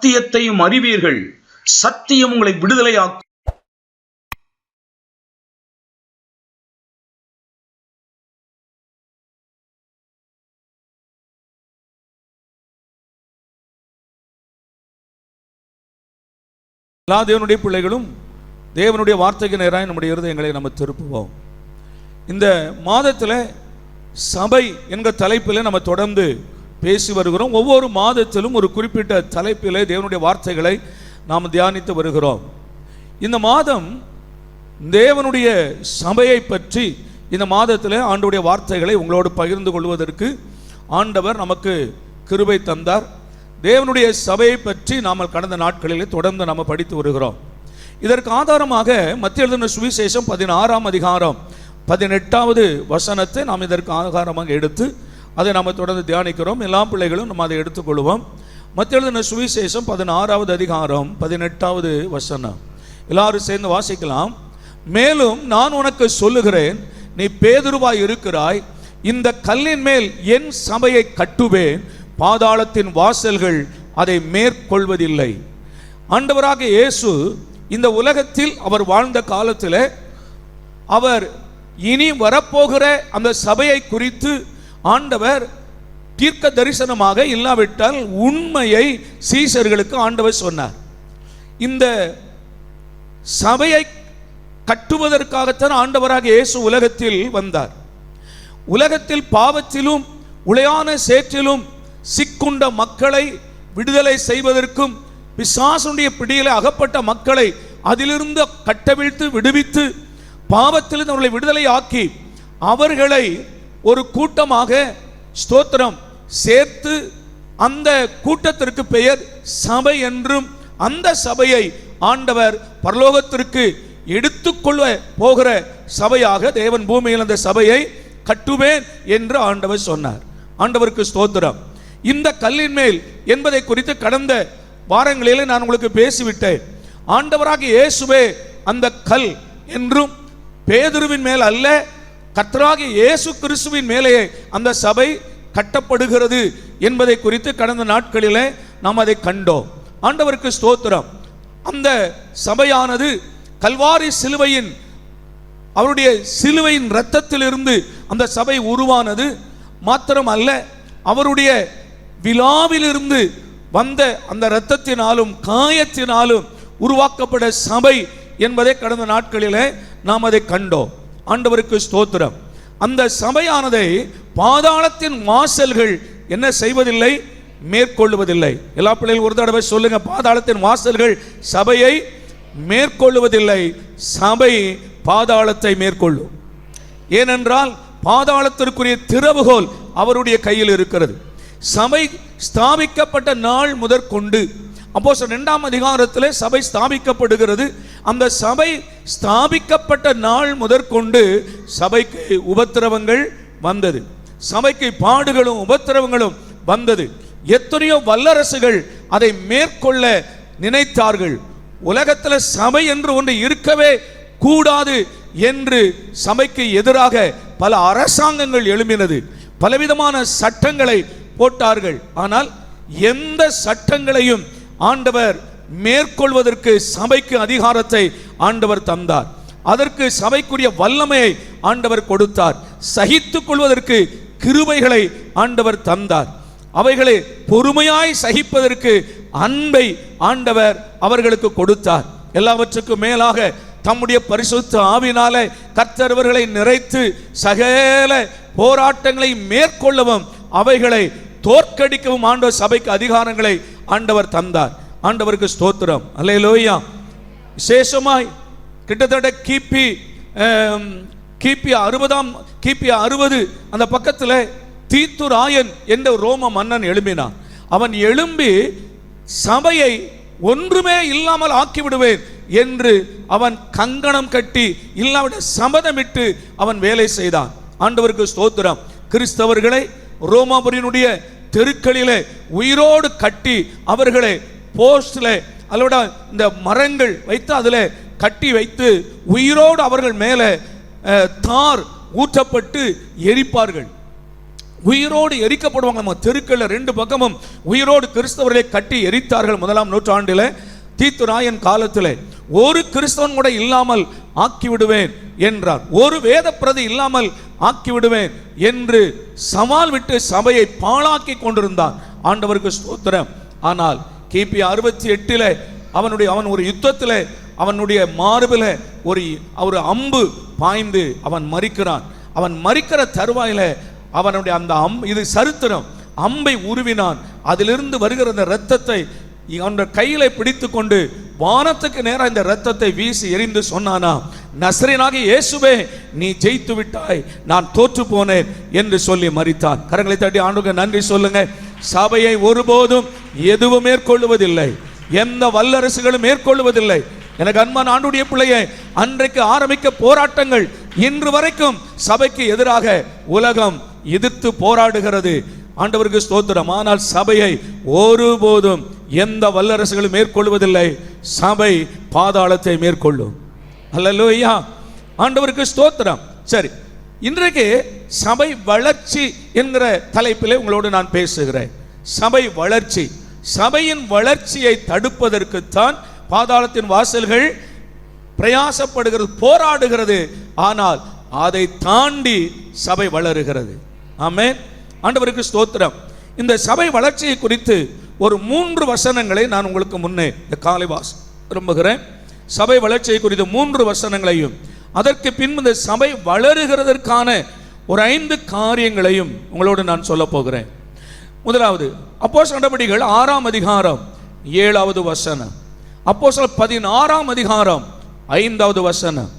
சத்தியத்தையும் அறிவீர்கள், சத்தியம் உங்களை விடுதலையாக்கும். எல்லா தேவனுடைய பிள்ளைகளும் தேவனுடைய வார்த்தைக்கு நேராக நம்முடைய இருதயங்களை நம்ம திருப்புவோம். இந்த மாதத்தில் சபை என்கிற தலைப்பில் நம்ம தொடர்ந்து பேசி வருகிறோம். ஒவ்வொரு மாதத்திலும் ஒரு குறிப்பிட்ட தலைப்பில் தேவனுடைய வார்த்தைகளை நாம் தியானித்து வருகிறோம். இந்த மாதம் தேவனுடைய சபையை பற்றி இந்த மாதத்தில் ஆண்டவருடைய வார்த்தைகளை உங்களோடு பகிர்ந்து கொள்வதற்கு ஆண்டவர் நமக்கு கிருபை தந்தார். தேவனுடைய சபையை பற்றி நாம் கடந்த நாட்களிலே தொடர்ந்து நாம் படித்து வருகிறோம். இதற்கு ஆதாரமாக மத்திய எழுதின சுவிசேஷம் 16ஆம் அதிகாரம் 18வது வசனத்தை நாம் இதற்கு ஆதாரமாக எடுத்து அதை நாம் தொடர்ந்து தியானிக்கிறோம். எல்லா பிள்ளைகளும் நம்ம அதை எடுத்துக்கொள்வோம். மத்திய எழுதின சுவிசேஷம் 16வது அதிகாரம் 18வது வசனம் எல்லாரும் சேர்ந்து வாசிக்கலாம். மேலும் நான் உனக்கு சொல்லுகிறேன், நீ பேதுருவாய் இருக்கிறாய், இந்த கல்லின் மேல் என் சபையை கட்டுவேன், பாதாளத்தின் வாசல்கள் அதை மேற்கொள்வதில்லை. ஆண்டவராக இயேசு இந்த உலகத்தில் அவர் வாழ்ந்த காலத்தில் அவர் இனி வரப்போகிற அந்த சபையை குறித்து ஆண்டவர் தீர்க்க தரிசனமாக இல்லாவிட்டால் உண்மையை சீஷர்களுக்கு ஆண்டவர் சொன்னார். இந்த சபையை கட்டுவதற்காகத்தான் ஆண்டவராக இயேசு உலகத்தில் வந்தார். உலகத்தில் பாவத்திலும் உளையான சேற்றிலும் சிக்குண்ட மக்களை விடுதலை செய்வதற்கும், பிசாசுடைய பிடியிலே அகப்பட்ட மக்களை அதிலிருந்து கட்டவிழ்த்து விடுவித்து பாவத்திலிருந்து அவர்களை விடுதலை ஆக்கி அவர்களை ஒரு கூட்டமாக ஸ்தோத்திரம் சேர்த்து அந்த கூட்டத்திற்கு பெயர் சபை என்றும், அந்த சபையை ஆண்டவர் பரலோகத்திற்கு எடுத்துக்கொள்ள போகிற சபையாக தேவன் பூமியில் அந்த சபையை கட்டுவேன் என்று ஆண்டவர் சொன்னார். ஆண்டவருக்கு ஸ்தோத்திரம். இந்த கல்லின் மேல் என்பதை குறித்து கடந்த வாரங்களிலே நான் உங்களுக்கு பேசிவிட்டேன். ஆண்டவராக இயேசுவே அந்த கல் என்றும், பேதுருவின் மேல் அல்ல, கர்த்தராகிய இயேசு கிறிஸ்துவின் மேலே அந்த சபை கட்டப்படுகிறது என்பதை குறித்து கடந்த நாட்களிலே நாம் அதை கண்டோம். ஆண்டவருக்கு ஸ்தோத்திரம். அந்த சபையானது கல்வாரி சிலுவையின் அவருடைய சிலுவையின் இரத்தத்திலிருந்து அந்த சபை உருவானது. மாத்திரம் அல்ல, அவருடைய விழாவிலிருந்து வந்த அந்த இரத்தத்தினாலும் காயத்தினாலும் உருவாக்கப்பட்ட சபை என்பதை கடந்த நாட்களிலே நாம் அதை கண்டோம். ஆண்டவருக்கு ஸ்தோத்திரம். அந்த சபையானதை பாதாளத்தின் வாசல்கள் என்ன செய்வதில்லை, மேற்கொள்வதில்லை. எல்லா பிள்ளைகளும் ஒரு தடவை சொல்லுங்க, பாதாளத்தின் வாசல்கள் சபையை மேற்கொள்வதில்லை, சபை பாதாளத்தை மேற்கொள்ளும். ஏனென்றால் பாதாளத்திற்குரிய திறவுகோல் அவருடைய கையில் இருக்கிறது. சபை ஸ்தாபிக்கப்பட்ட நாள் முதற்கொண்டு, அப்போஸ்தலர் 2ஆம் அதிகாரத்திலே சபை ஸ்தாபிக்கப்படுகிறது. அந்த சபை ஸ்தாபிக்கப்பட்ட நாள் முதற்கொண்டு சபைக்கு உபத்திரவங்கள் வந்தது, சபைக்கு பாடுகளும் உபத்திரவங்களும் வந்தது. எத்தனையோ வல்லரசுகள் அதை மேற்கொள்ள நினைத்தார்கள். உலகத்தில் சபை என்று ஒன்று இருக்கவே கூடாது என்று சபைக்கு எதிராக பல அரசாங்கங்கள் எழும்பினது, பலவிதமான சட்டங்களை போட்டார்கள். ஆனால் எந்த சட்டங்களையும் ஆண்டவர் மேற்கொள்வதற்கு சபைக்கு அதிகாரத்தை ஆண்டவர் தந்தார். அதற்கு சபைக்குரிய வல்லமையை ஆண்டவர் கொடுத்தார். சகித்துக் கொள்வதற்கு கிருபைகளை ஆண்டவர் தந்தார். அவைகளை பொறுமையாய் சகிப்பதற்கு அன்பை ஆண்டவர் அவர்களுக்கு கொடுத்தார். எல்லாவற்றுக்கும் மேலாக தம்முடைய பரிசுத்த ஆவியினாலே கர்த்தர் அவர்களை நிறைத்து சகல போராட்டங்களை மேற்கொள்ளவும் அவைகளை தோற்கடிக்கவும் ஆண்டவர் சபைக்கு அதிகாரங்களை ஆண்டவர் தந்தார். ஆண்டவருக்கு ஸ்தோத்திரம், அல்லேலூயா. விசேஷமாய் கிட்டத்தட்ட கிபி 60 அந்த பக்கத்தில் தீத்து ராயன் என்ற ரோம மன்னன் எழும்பினான். அவன் எழும்பி சபையை ஒன்றுமே இல்லாமல் ஆக்கிவிடுவேன் என்று அவன் கங்கணம் கட்டி இல்லாவிட சபதமிட்டு அவன் வேலை செய்தான். ஆண்டவருக்கு ஸ்தோத்திரம். கிறிஸ்தவர்களை ரோமாபுரியினுடைய தெருக்களிலே உயிரோடு கட்டி அவர்களை போஸ்டில் அல்லோட இந்த மரங்கள் வைத்து அதில் கட்டி வைத்து உயிரோடு அவர்கள் மேலே தார் ஊற்றப்பட்டு எரிப்பார்கள். உயிரோடு எரிக்கப்படுவாங்க. நம்ம தெருக்களில் 2 பக்கமும் உயிரோடு கிறிஸ்தவர்களை கட்டி எரித்தார்கள் 1ஆம் நூற்றாண்டில். தீத்து ராயன் காலத்தில் ஒரு கிறிஸ்தவன் கூட இல்லாமல் ஆக்கிவிடுவேன் என்றார். ஒரு வேத பிரதி இல்லாமல் ஆக்கிவிடுவேன் என்று சவால் விட்டு சபையை பாழாக்கி கொண்டிருந்தார். ஆண்டவருக்கு ஸ்தோத்திரம். ஆனால் கிபி 68 அவன் ஒரு யுத்தத்தில் அவனுடைய மார்பில் ஒரு அம்பு பாய்ந்து அவன் மரிக்கிறான். அவன் மரிக்கிற தருவாயில அவனுடைய அந்த இது சரித்திரம், அம்பை உருவினான். அதிலிருந்து வருகிற அந்த இரத்தத்தை அவனுடைய கையில பிடித்து கொண்டு வானத்துக்கு நேராக இந்த இரத்தத்தை வீசி எறிந்து சொன்னானா, நசரேயனாகிய இயேசுவே, நீ ஜெயித்து விட்டாய், நான் தோற்று போனேன் என்று சொல்லி மரித்தான். கரங்களை தட்டி ஆண்டவருக்கு நன்றி சொல்லுங்க. சபையை ஒருபோதும் எதுவும் மேற்கொள்வதில்லை, எந்த வல்லரசுகளும் மேற்கொள்வதில்லை. எனக்கு அன்பான ஆண்டவருடைய பிள்ளையே, அன்றைக்கு ஆரம்பிக்க போராட்டங்கள் இன்று வரைக்கும் சபைக்கு எதிராக உலகம் எதிர்த்து போராடுகிறது. ஆண்டவருக்கு ஸ்தோத்திரம். ஆனால் சபையை ஒருபோதும் எந்த வல்லரசுகளும் மேற்கொள்வதில்லை. சபை பாதாளத்தை மேற்கொள்ளும். அல்லேலூயா, ஆண்டவருக்கு ஸ்தோத்திரம். சரி, இன்றைக்கு சபை வளர்ச்சி என்கிற தலைப்பிலே உங்களோடு நான் பேசுகிறேன். சபை வளர்ச்சி, சபையின் வளர்ச்சியை தடுப்பதற்குத்தான் பாதாளத்தின் வாசல்கள் பிரயாசப்படுகிறது, போராடுகிறது. ஆனால் அதை தாண்டி சபை வளருகிறது. ஆமென், ஆண்டவருக்கு ஸ்தோத்திரம். இந்த சபை வளர்ச்சியை குறித்து ஒரு 3 வசனங்களை நான் உங்களுக்கு முன்னே இந்த காலை விரும்புகிறேன். சபை வளர்ச்சியை குறித்த 3 வசனங்களையும், அதற்கு பின் இந்த சபை வளருகிறதற்கான ஒரு 5 காரியங்களையும் உங்களோடு நான் சொல்ல போகிறேன். முதலாவது, அப்போஸ்தலர் நடபடிகள் 6ஆம் அதிகாரம் 7வது வசனம், அப்போஸ்தலர் 16ஆம் அதிகாரம் 5வது வசனம்.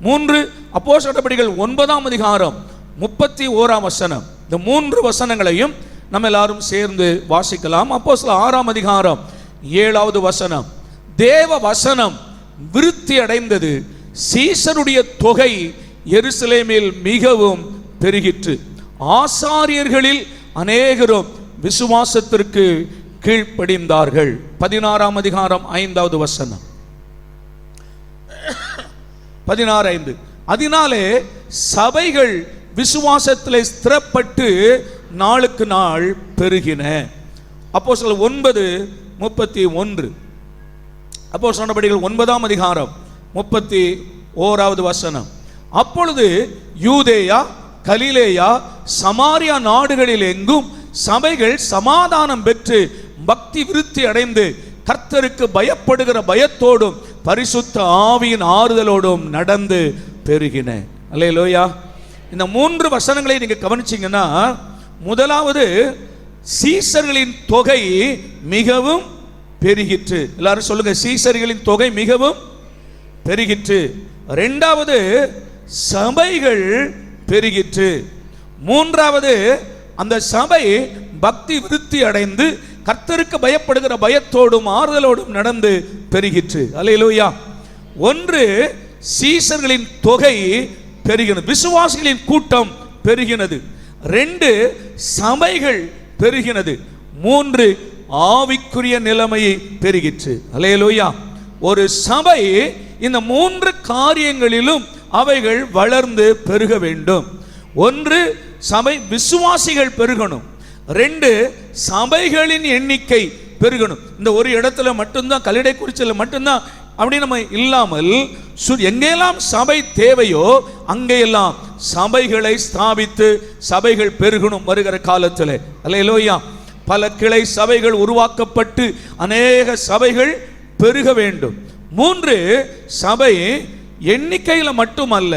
3 அப்போஸ்தலர் நடபடிகள் 9ஆம் அதிகாரம் 31ஆம் வசனம். இந்த 3 வசனங்களையும் நம்ம எல்லாரும் சேர்ந்து வாசிக்கலாம். அப்போஸ்தலர் 6ஆம் அதிகாரம் 7வது வசனம், தேவ வசனம் விருத்தி அடைந்தது, சீசருடைய தொகை எருசலேமில் மிகவும் பெருகிற்று, ஆசாரியர்களில் அநேகரும் விசுவாசத்திற்கு கீழ்ப்படிந்தார்கள். 16ஆம் அதிகாரம் 5வது வசனம், 16:5. அதனாலே சபைகள் விசுவாசத்திலே ஸ்திரப்பட்டு நாளுக்கு நாள் பெருகின. அப்போஸ்தலர் 9:31, அப்போஸ்தலர் நடபடிகள் 9ஆம் அதிகாரம் 31வது வசனம், அப்பொழுது யூதேயா, கலிலேயா, சமாரியா நாடுகளில் எங்கும் சபைகள் சமாதானம் பெற்று பக்தி விருத்தி அடைந்து கர்த்தருக்கு பயப்படுகிற பயத்தோடும் பரிசுத்த ஆவியின் ஆறுதலோடும் நடந்து பெருகின. அல்லேலூயா. இந்த 3 வசனங்களை நீங்க கவனிச்சீங்கன்னா, முதலாவது, சீசர்களின் தொகை மிகவும் பெருகிற்று. எல்லாரும் சொல்லுங்க, சீசர்களின் தொகை மிகவும் பெருகிற்று. 2வது, சபைகள் பெருகிற்று. 3வது, அந்த சபை பக்தி விருத்தி அடைந்து கர்த்தருக்கு பயப்படுகிற பயத்தோடும் ஆறுதலோடும் நடந்து பெருகிற்று. அல்லேலூயா. 1, சீசர்களின் தொகை பெருகினது, விசுவாசிகளின் கூட்டம் பெருகினது. 2, சபைகள் பெருகினது. 3, ஆவிக்குரிய நிலைமையை பெருகிற்று. அல்லேலூயா. ஒரு சபை இந்த 3 காரியங்களிலும் அவைகள் வளர்ந்து பெருக வேண்டும். 1, சபை விசுவாசிகள் பெருகணும். 2, சபைகளின் எண்ணிக்கை பெருகணும். இந்த ஒரு இடத்துல மட்டும்தான், கல்லிடைக்குறிச்சியில் மட்டும்தான் அப்படி நம்ம இல்லாமல் எங்கெல்லாம் சபை தேவையோ அங்கெல்லாம் சபைகளை ஸ்தாபித்து சபைகள் பெருகணும் வருகிற காலத்தில். அல்லேலூயா. பல கிளை சபைகள் உருவாக்கப்பட்டு அநேக சபைகள் பெருக வேண்டும். 3, சபை எண்ணிக்கையில் மட்டுமல்ல,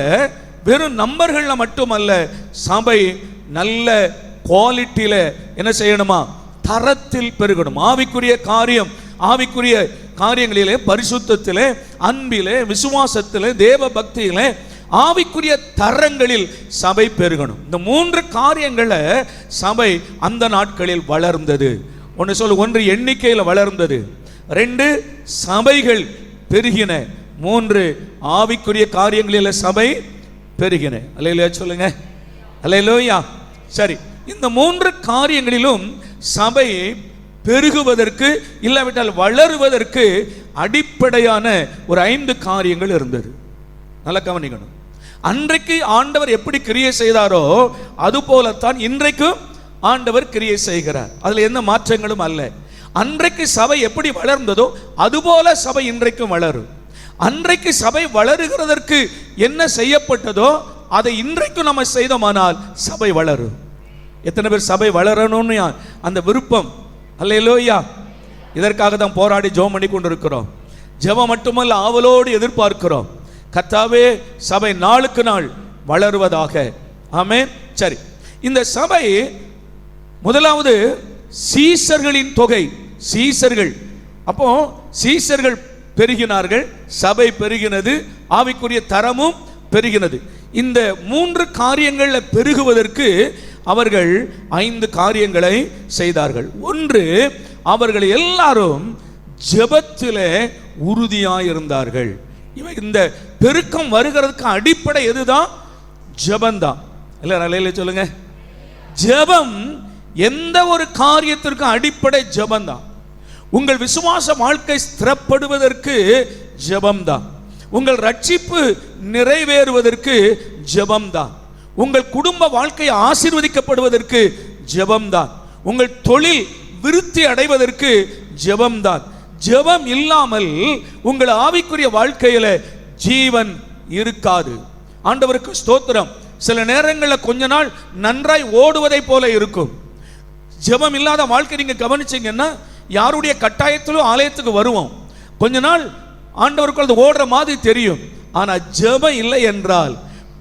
வெறும் நம்பர்களில் மட்டுமல்ல, சபை நல்ல குவாலிட்டியில என்ன செய்யணுமா, தரத்தில் பெருகணும். ஆவிக்குரிய காரியங்களிலே, பரிசுத்தத்திலே, அன்பிலே, விசுவாசத்திலே, தேவ பக்தியிலே, ஆவிக்குரிய தரங்களில் சபை பெருகணும். இந்த 3 காரியங்களை சபை அந்த நாட்களில் வளர்ந்தது. ஒன்று எண்ணிக்கையில் வளர்ந்தது, 2 சபைகள் பெருகின, 3 ஆவிக்குரிய காரியங்களில் சபை பெருகின. அல்லேலூயா சொல்லுங்க, அல்லேலூயா. சரி, இந்த 3 காரியங்களிலும் சபை பெருகுவதற்கு, இல்லாவிட்டால் வளருவதற்கு அடிப்படையான ஒரு 5 காரியங்கள் இருந்தது. நல்ல கவனிக்கணும். அன்றைக்கு ஆண்டவர் எப்படி கிரியை செய்தாரோ அது போலத்தான் இன்றைக்கும் ஆண்டவர் கிரியை செய்கிறார். அதுல எந்த மாற்றங்களும் அல்ல. அன்றைக்கு சபை எப்படி வளர்ந்ததோ அதுபோல சபை இன்றைக்கும் வளரும். அன்றைக்கு சபை வளருகிறதற்கு என்ன செய்யப்பட்டதோ அதை இன்றைக்கும் நம்ம செய்தோமானால் சபை வளரும். எத்தனை பேர் சபை வளரணும்னு அந்த விருப்பம்? அல்லேலூயா. இதற்காக தான் போராடி ஜெபம் பண்ணி கொண்டிருக்கிறோம். ஜெபம் மட்டுமல்ல, ஆவலோடு எதிர்பார்க்கிறோம். கர்த்தாவே சபை நாளுக்கு நாள் வளருவதாக. ஆமென். சரி, இந்த சபை முதலாவது சீசர்களின் தொகை. சீசர்கள், அப்போ சீசர்கள் பெருகினார்கள், சபை பெருகினது, ஆவிக்குரிய தரமும் பெருகினது. இந்த 3 காரியங்கள்ல பெருகுவதற்கு அவர்கள் 5 காரியங்களை செய்தார்கள். ஒன்று, அவர்கள் எல்லாரும் ஜெபத்திலே உறுதியாயிருந்தார்கள். இந்த பெருக்கம் வருகிறதுக்கு அடிப்படை எதுதான்? ஜெபம்தான். இல்ல சொல்லுங்க. ஜெபம் எந்த ஒரு காரியத்திற்கும் அடிப்படை ஜெபம்தான். உங்கள் விசுவாச வாழ்க்கை ஸ்திரப்படுவதற்கு ஜெபம்தான். உங்கள் ரட்சிப்பு நிறைவேறுவதற்கு ஜெபம்தான். உங்கள் குடும்ப வாழ்க்கை ஆசீர்வதிக்கப்படுவதற்கு ஜெபம்தான். உங்கள் தொழில் விருத்தி அடைவதற்கு ஜெபம்தான். ஜெபம் இல்லாமல் உங்கள் ஆவிக்குரிய வாழ்க்கையில ஜீவன் இருக்காது. ஆண்டவருக்கு ஸ்தோத்திரம். சில நேரங்களில் கொஞ்ச நாள் நன்றாய் ஓடுவதை போல இருக்கும். ஜெபம் இல்லாத வாழ்க்கை நீங்க கவனிச்சீங்கன்னா யாருடைய கட்டாயத்திலும் ஆலயத்துக்கு வருவோம், கொஞ்ச நாள் ஆண்டவருக்கு அது ஓடுற மாதிரி தெரியும். ஆனா ஜெபம் இல்லை என்றால்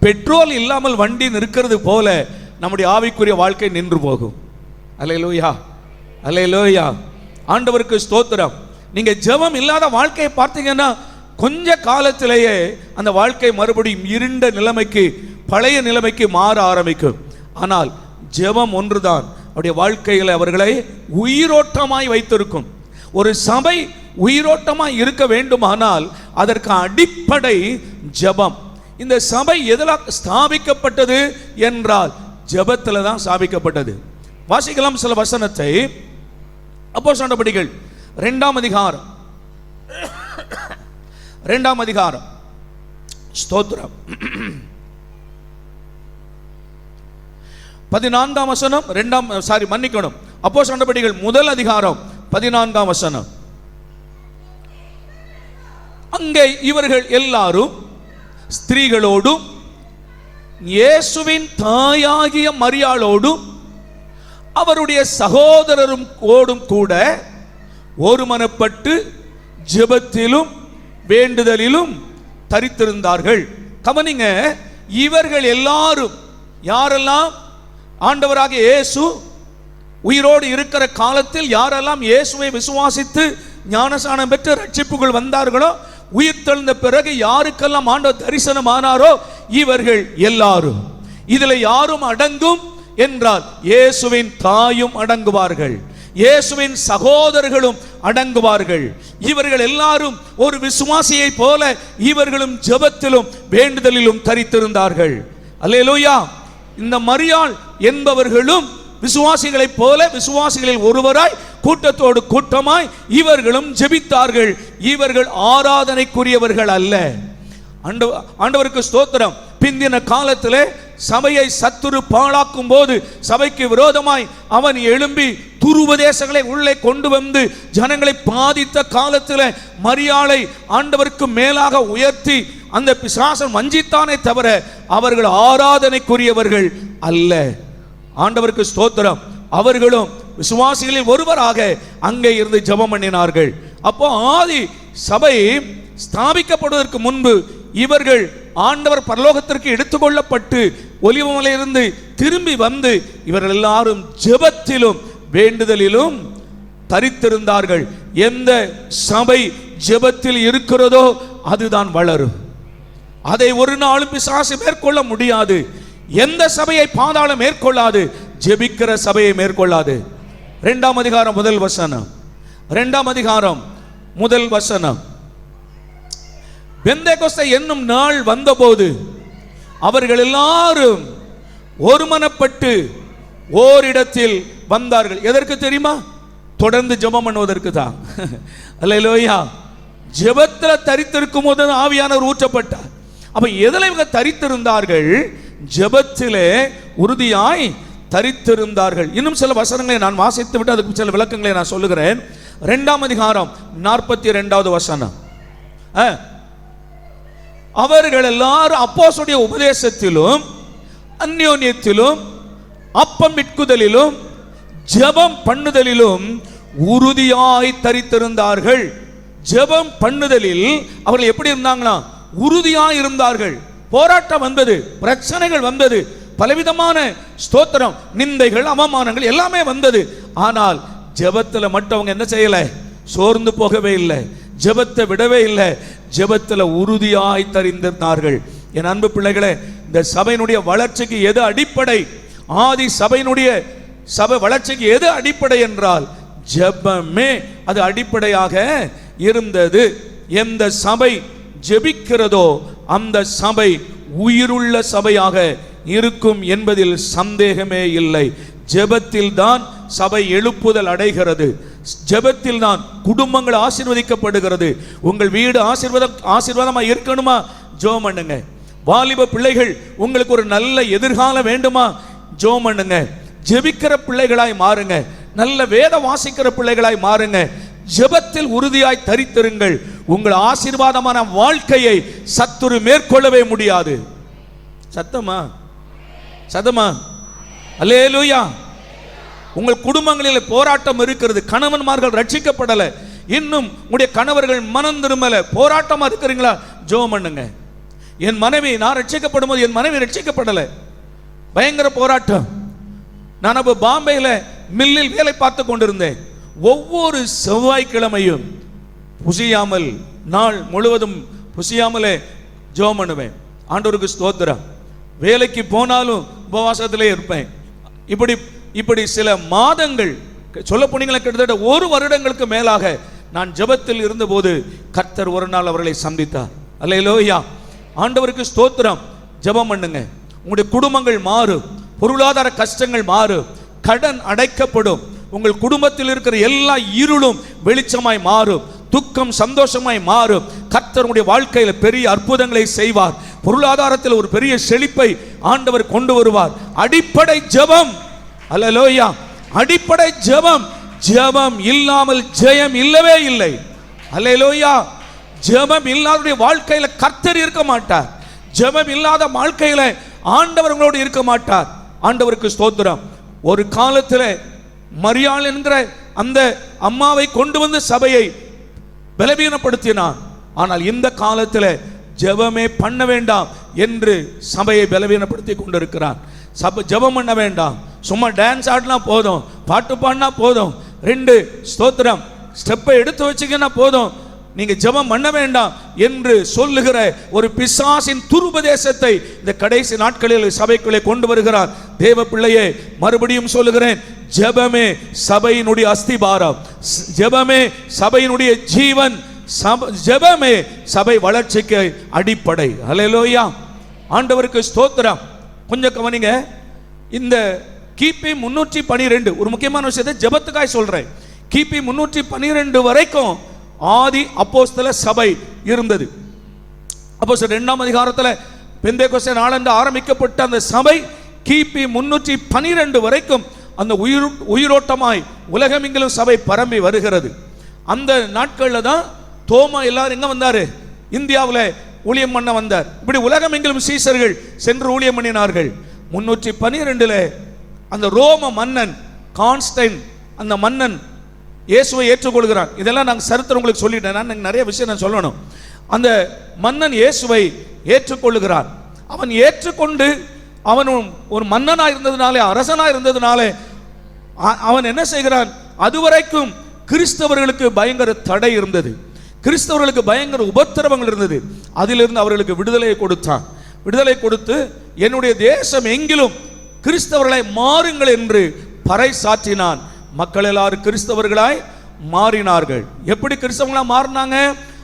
பெட்ரோல் இல்லாமல் வண்டி நிற்கிறது போல நம்முடைய ஆவிக்குரிய வாழ்க்கை நின்று போகும். அல்லேலூயா, அல்லேலூயா. ஆண்டவருக்கு ஸ்தோத்திரம். நீங்க ஜெபம் இல்லாத வாழ்க்கையை பார்த்தீங்கன்னா கொஞ்ச காலத்திலேயே அந்த வாழ்க்கை மறுபடியும் இருண்ட நிலைமைக்கு, பழைய நிலைமைக்கு மாற ஆரம்பிக்கும். ஆனால் ஜெபம் ஒன்றுதான் அவருடைய வாழ்க்கையில் அவர்களை உயிரோட்டமாய் வைத்திருக்கும். ஒரு சபை உயிரோட்டமாய் இருக்க வேண்டுமானால் அதற்கு அடிப்படை ஜெபம். இந்த சபை எதில் ஸ்தாபிக்கப்பட்டது என்றால் ஜெபத்தில் தான் ஸ்தாபிக்கப்பட்டது. வாசிக்கலாம் சில வசனத்தை. அப்போஸ்தலர் நடபடிகள் 2ஆம் அதிகாரம், 2ஆம் அதிகாரம். ஸ்தோத்திரம். 14ஆம் வசனம், மன்னிக்கணும், அப்போஸ்தலர் நடபடிகள் 1 அதிகாரம் 14ஆம் வசனம். அங்கே இவர்கள் எல்லாரும் ஸ்திரீகளோடும் இயேசுவின் தாயாகிய மரியாளோடும் அவருடைய சகோதரரும் ஓடும் கூட ஒருமனப்பட்டு ஜெபத்திலும் வேண்டுதலிலும் தரித்திருந்தார்கள். கவனிங்க, இவர்கள் எல்லாரும் யாரெல்லாம்? ஆண்டவராக இயேசு உயிரோடு இருக்கிற காலத்தில் யாரெல்லாம் இயேசுவை விசுவாசித்து ஞானஸ்நானம் பெற்று ரட்சிப்புகள் வந்தார்களோ, உயிர் தெழுந்த பிறகு யாருக்கெல்லாம் ஆண்டவர் தரிசனமானாரோ இவர்கள் எல்லாரும். இதுல யாரும் அடங்கும் என்றால் இயேசுவின் தாயும் அடங்குவார்கள், இயேசுவின் சகோதரர்களும் அடங்குவார்கள். இவர்கள் எல்லாரும் ஒரு விசுவாசியை போல இவர்களும் ஜெபத்திலும் வேண்டுதலிலும் தரித்திருந்தார்கள். அல்லேலூயா. இந்த மரியாள் என்பவர்களும் விசுவாசிகளைப் போல விசுவாசிகளில் ஒருவராய் கூட்டத்தோடு கூட்டமாய் இவர்களும் ஜெபித்தார்கள். இவர்கள் ஆராதனைக்குரியவர்கள் அல்ல. ஆண்டவருக்கு ஸ்தோத்திரம். பிந்தின காலத்திலே சபையை சத்துரு பாழாக்கும் போது சபைக்கு விரோதமாய் அவன் எழும்பி துருபதேசங்களை உள்ளே கொண்டு வந்து ஜனங்களை பாதித்த காலத்தில் மரியாளை ஆண்டவருக்கு மேலாக உயர்த்தி அந்த பிசாசன் வஞ்சித்தானே தவிர அவர்கள் ஆராதனைக்குரியவர்கள் அல்ல. ஆண்டவருக்கு ஸ்தோத்திரம். அவர்களும் விசுவாசிகளில் ஒருவராக அங்கே இருந்து ஜெபம் பண்ணினார்கள். அப்போ ஆதி சபை ஸ்தாபிக்கப்படுவதற்கு முன்பு இவர்கள் ஆண்டவர் பரலோகத்திற்கு எடுத்துக்கொள்ளப்பட்டு ஒலிவமலையிலிருந்து திரும்பி வந்து இவர்கள் எல்லாரும் ஜெபத்திலும் வேண்டுதலிலும் தரித்திருந்தார்கள். எந்த சபை ஜெபத்தில் இருக்கிறதோ அதுதான் வளரும். அதை ஒரு நாளும் பிசாசு மேற்கொள்ள முடியாது. எந்த சபையை பாதாளம் மேற்கொள்ளாது, ஜெபிக்கிற சபையை மேற்கொள்ளாது. 2ஆம் அதிகாரம் 1 வசனம். 2ஆம் அதிகாரம் 1 வசனம். பெந்தேகோஸ்தே என்னும் நாள் வந்தபோது அவர்கள் எல்லாரும் ஒருமனப்பட்டு ஓரிடத்தில் வந்தார்கள். எதற்கு தெரியுமா? தொடர்ந்து ஜெபம் பண்ணுவதற்கு தான். அல்லேலூயா. ஜெபத்தில் தரித்திருக்கும் போது ஆவியானவர் ஊற்றப்பட்டார். அப்ப எதில் இவங்க தரித்திருந்தார்கள்? ஜெபத்திலே உறுதியாய் தரித்திருந்தார்கள். இன்னும் சில வசனங்களை நான் வாசித்து விட்டு அதுக்கு சில விளக்கங்களை நான் சொல்லுகிறேன். 2ஆம் அதிகாரம் 42வது வசனம். அவர்கள் எல்லாரும் அப்போஸ்தலருடைய உபதேசத்திலும் அந்யோன்யத்திலும் அப்பம் விற்குதலிலும் ஜெபம் பண்ணுதலிலும் உறுதியாய் தரித்திருந்தார்கள். ஜெபம் பண்ணுதலில் அவர்கள் எப்படி இருந்தாங்களா? உறுதியாய் இருந்தார்கள். போராட்டம் வந்தது, பிரச்சனைகள் வந்தது, பலவிதமான ஸ்தோத்திரம், நிந்தைகள், அவமானங்கள் எல்லாமே வந்தது. ஆனால் ஜெபத்துல மட்டும் அவங்க என்ன செய்யல? சோர்ந்து போகவே இல்லை, ஜெபத்தை விடவே இல்லை, ஜெபத்துல உறுதியாய் தரித்திருந்தார்கள். என் அன்பு பிள்ளைகளே, இந்த சபையினுடைய வளர்ச்சிக்கு எது அடிப்படை? ஆதி சபையினுடைய சபை வளர்ச்சிக்கு எது அடிப்படை என்றால் ஜெபமே அது அடிப்படையாக இருந்தது. எந்த சபை ஜெபிக்கிறதோ அந்த சபை உயிருள்ள சபையாக இருக்கும் என்பதில் சந்தேகமே இல்லை. ஜெபத்தில் தான் சபை எழுப்புதல் அடைகிறது. ஜெபத்தில் தான் குடும்பங்கள் ஆசீர்வதிக்கப்படுகிறது. உங்கள் வீடு ஆசீர்வாதமா இருக்கணுமா? ஜெபம் பண்ணுங்க. வாலிப பிள்ளைகள் உங்களுக்கு ஒரு நல்ல எதிர்காலம் வேண்டுமா? ஜெபம் பண்ணுங்க. ஜெபிக்கிற பிள்ளைகளாய் மாறுங்க. நல்ல வேத வாசிக்கிற பிள்ளைகளாய் மாறுங்க. ஜெபத்தில் உறுதியாய் தரித்திருங்கள். உங்கள் ஆசீர்வாதமான வாழ்க்கையை சத்துரு மேற்கொள்ளவே முடியாது. சத்தமா? சத்தமா? அல்லேலூயா. உங்கள் குடும்பங்களில் போராட்டம் இருக்கிறது. கணவன்மார்கள் ரட்சிக்கப்படலை, இன்னும் உங்களுடைய கணவர்கள் மனம் திரும்பல, போராட்டமா இருக்கிறீங்களா? ஜெபம் பண்ணுங்க. என் மனைவி, நான் ரட்சிக்கப்படும் போது என் மனைவி ரட்சிக்கப்படலை, பயங்கர போராட்டம். நான் அப்போ பாம்பேல மில்லில் வேலை பார்த்து கொண்டிருந்தேன். ஒவ்வொரு செவ்வாய்க்கிழமையும் புசியாமல், நாள் முழுவதும் புசியாமலே ஜெபம் பண்ணுவேன். ஆண்டவருக்கு ஸ்தோத்திரம். வேலைக்கு போனாலும் உபவாசத்திலே இருப்பேன். இப்படி சில மாதங்கள், சொல்ல போனீங்களா கிட்டத்தட்ட 1 வருடங்களுக்கு மேலாக நான் ஜெபத்தில் இருந்தபோது கர்த்தர் ஒரு நாள் அவர்களை சந்தித்தார். அல்லேலூயா. ஆண்டவருக்கு ஸ்தோத்திரம். ஜெபம் பண்ணுங்க. உங்களுடைய குடும்பங்கள் மாறும், பொருளாதார கஷ்டங்கள் மாறும், கடன் அடைக்கப்படும், உங்கள் குடும்பத்தில் இருக்கிற எல்லா இருளும் வெளிச்சமாய் மாறும், துக்கம் சந்தோஷமாய் மாறும். கர்த்தர் உங்களுடைய வாழ்க்கையில் பெரிய அற்புதங்களை செய்வார். பொருளாதாரத்தில் ஒரு பெரிய செழிப்பை ஆண்டவர் கொண்டு வருவார். அடிப்படை ஜெபம். அல்லேலூயா. அடிப்படை ஜெபம். ஜெபம் இல்லாமல் ஜெயம் இல்லவே இல்லை. அல்லேலூயா. ஜெபம் இல்லாத வாழ்க்கையில கர்த்தர் இருக்க மாட்டார். ஜெபம் இல்லாத வாழ்க்கையில ஆண்டவர் உங்களோடு இருக்க மாட்டார். ஆண்டவருக்கு ஸ்தோத்திரம். ஒரு காலத்தில் மரியாள் என்கிற அந்த அம்மாவை கொண்டு வந்து சபையை பலவீனப்படுத்தினான். ஆனால் இந்த காலத்தில் ஜெபமே பண்ண வேண்டாம் என்று சபையை பலவீனப்படுத்தி கொண்டிருக்கிறான். ஜெபம் பண்ண வேண்டாம், சும்மா டான்ஸ் ஆடினா போதும், பாட்டு பாடினா போதும், 2 ஸ்தோத்திரம் ஸ்டெப்பை எடுத்து வச்சுக்கினா போதும், நீங்க ஜெபம் பண்ண வேண்டாம் என்று சொல்லுகிற ஒரு பிசாசின் துருபதேசத்தை இந்த கடைசி நாட்களில் சபைக்குள்ளே கொண்டு வருகிறார். தேவ பிள்ளையே, மறுபடியும் சொல்லுகிறேன், ஜெபமே சபையினுடைய அஸ்திபாரம், ஜெபமே சபையினுடைய ஜீவன், ஜெபமே சபை வளர்ச்சிக்கு அடிப்படை. அல்லேலூயா. ஆண்டவருக்கு ஸ்தோத்திரம். கொஞ்சம் கவனிங்க. இந்த கிபி 312 ஒரு முக்கியமான விஷயத்தை ஜெபத்துக்காய் சொல்றேன். கிபி 312 வரைக்கும் ஆதி அப்போஸ்தல சபை இருந்தது. அப்போஸ்தலர் 2ஆம் அதிகாரத்தில் பெந்தேகோஸ்தே நாளன்று ஆரம்பிக்கப்பட்ட அந்த சபை கிபி 312 வரைக்கும் அந்த உயிரோட்டமாய் உலகமெங்கிலும் சபை பரம்பி வருகிறது. அந்த நாட்களில் தான் தோமா எல்லாரும் எங்க வந்தாரு? இந்தியாவில் ஊழியம் பண்ண வந்தார். இப்படி உலகமெங்கிலும் சீசர்கள் சென்று ஊழியம் பண்ணினார்கள். 312 அந்த ரோம மன்னன் கான்ஸ்டைன், அந்த மன்னன் இயேசுவை ஏற்றுக்கொள்கிறான். இதெல்லாம் நாங்கள் சரித்திரம் உங்களுக்கு சொல்லிட்டேன். நான் நிறைய விஷயம் நான் சொல்லணும். அந்த மன்னன் இயேசுவை ஏற்றுக்கொள்ளுகிறான். அவன் ஏற்றுக்கொண்டு அவனும் ஒரு மன்னனாக இருந்ததுனாலே, அரசனாக இருந்ததுனாலே அவன் என்ன செய்கிறான்? அதுவரைக்கும் கிறிஸ்தவர்களுக்கு பயங்கர தடை இருந்தது, கிறிஸ்தவர்களுக்கு பயங்கர உபத்திரவங்கள் இருந்தது. அதிலிருந்து அவர்களுக்கு விடுதலையை கொடுத்தான். விடுதலை கொடுத்து என்னுடைய தேசம் எங்கிலும் கிறிஸ்தவர்களை மாறுங்கள் என்று பறை சாற்றினான். மக்கள் எல்லாரும் கிறிஸ்தவர்களாய் மாறினார்கள். எப்படி கிறிஸ்தவர்களாய் மாறினாங்க?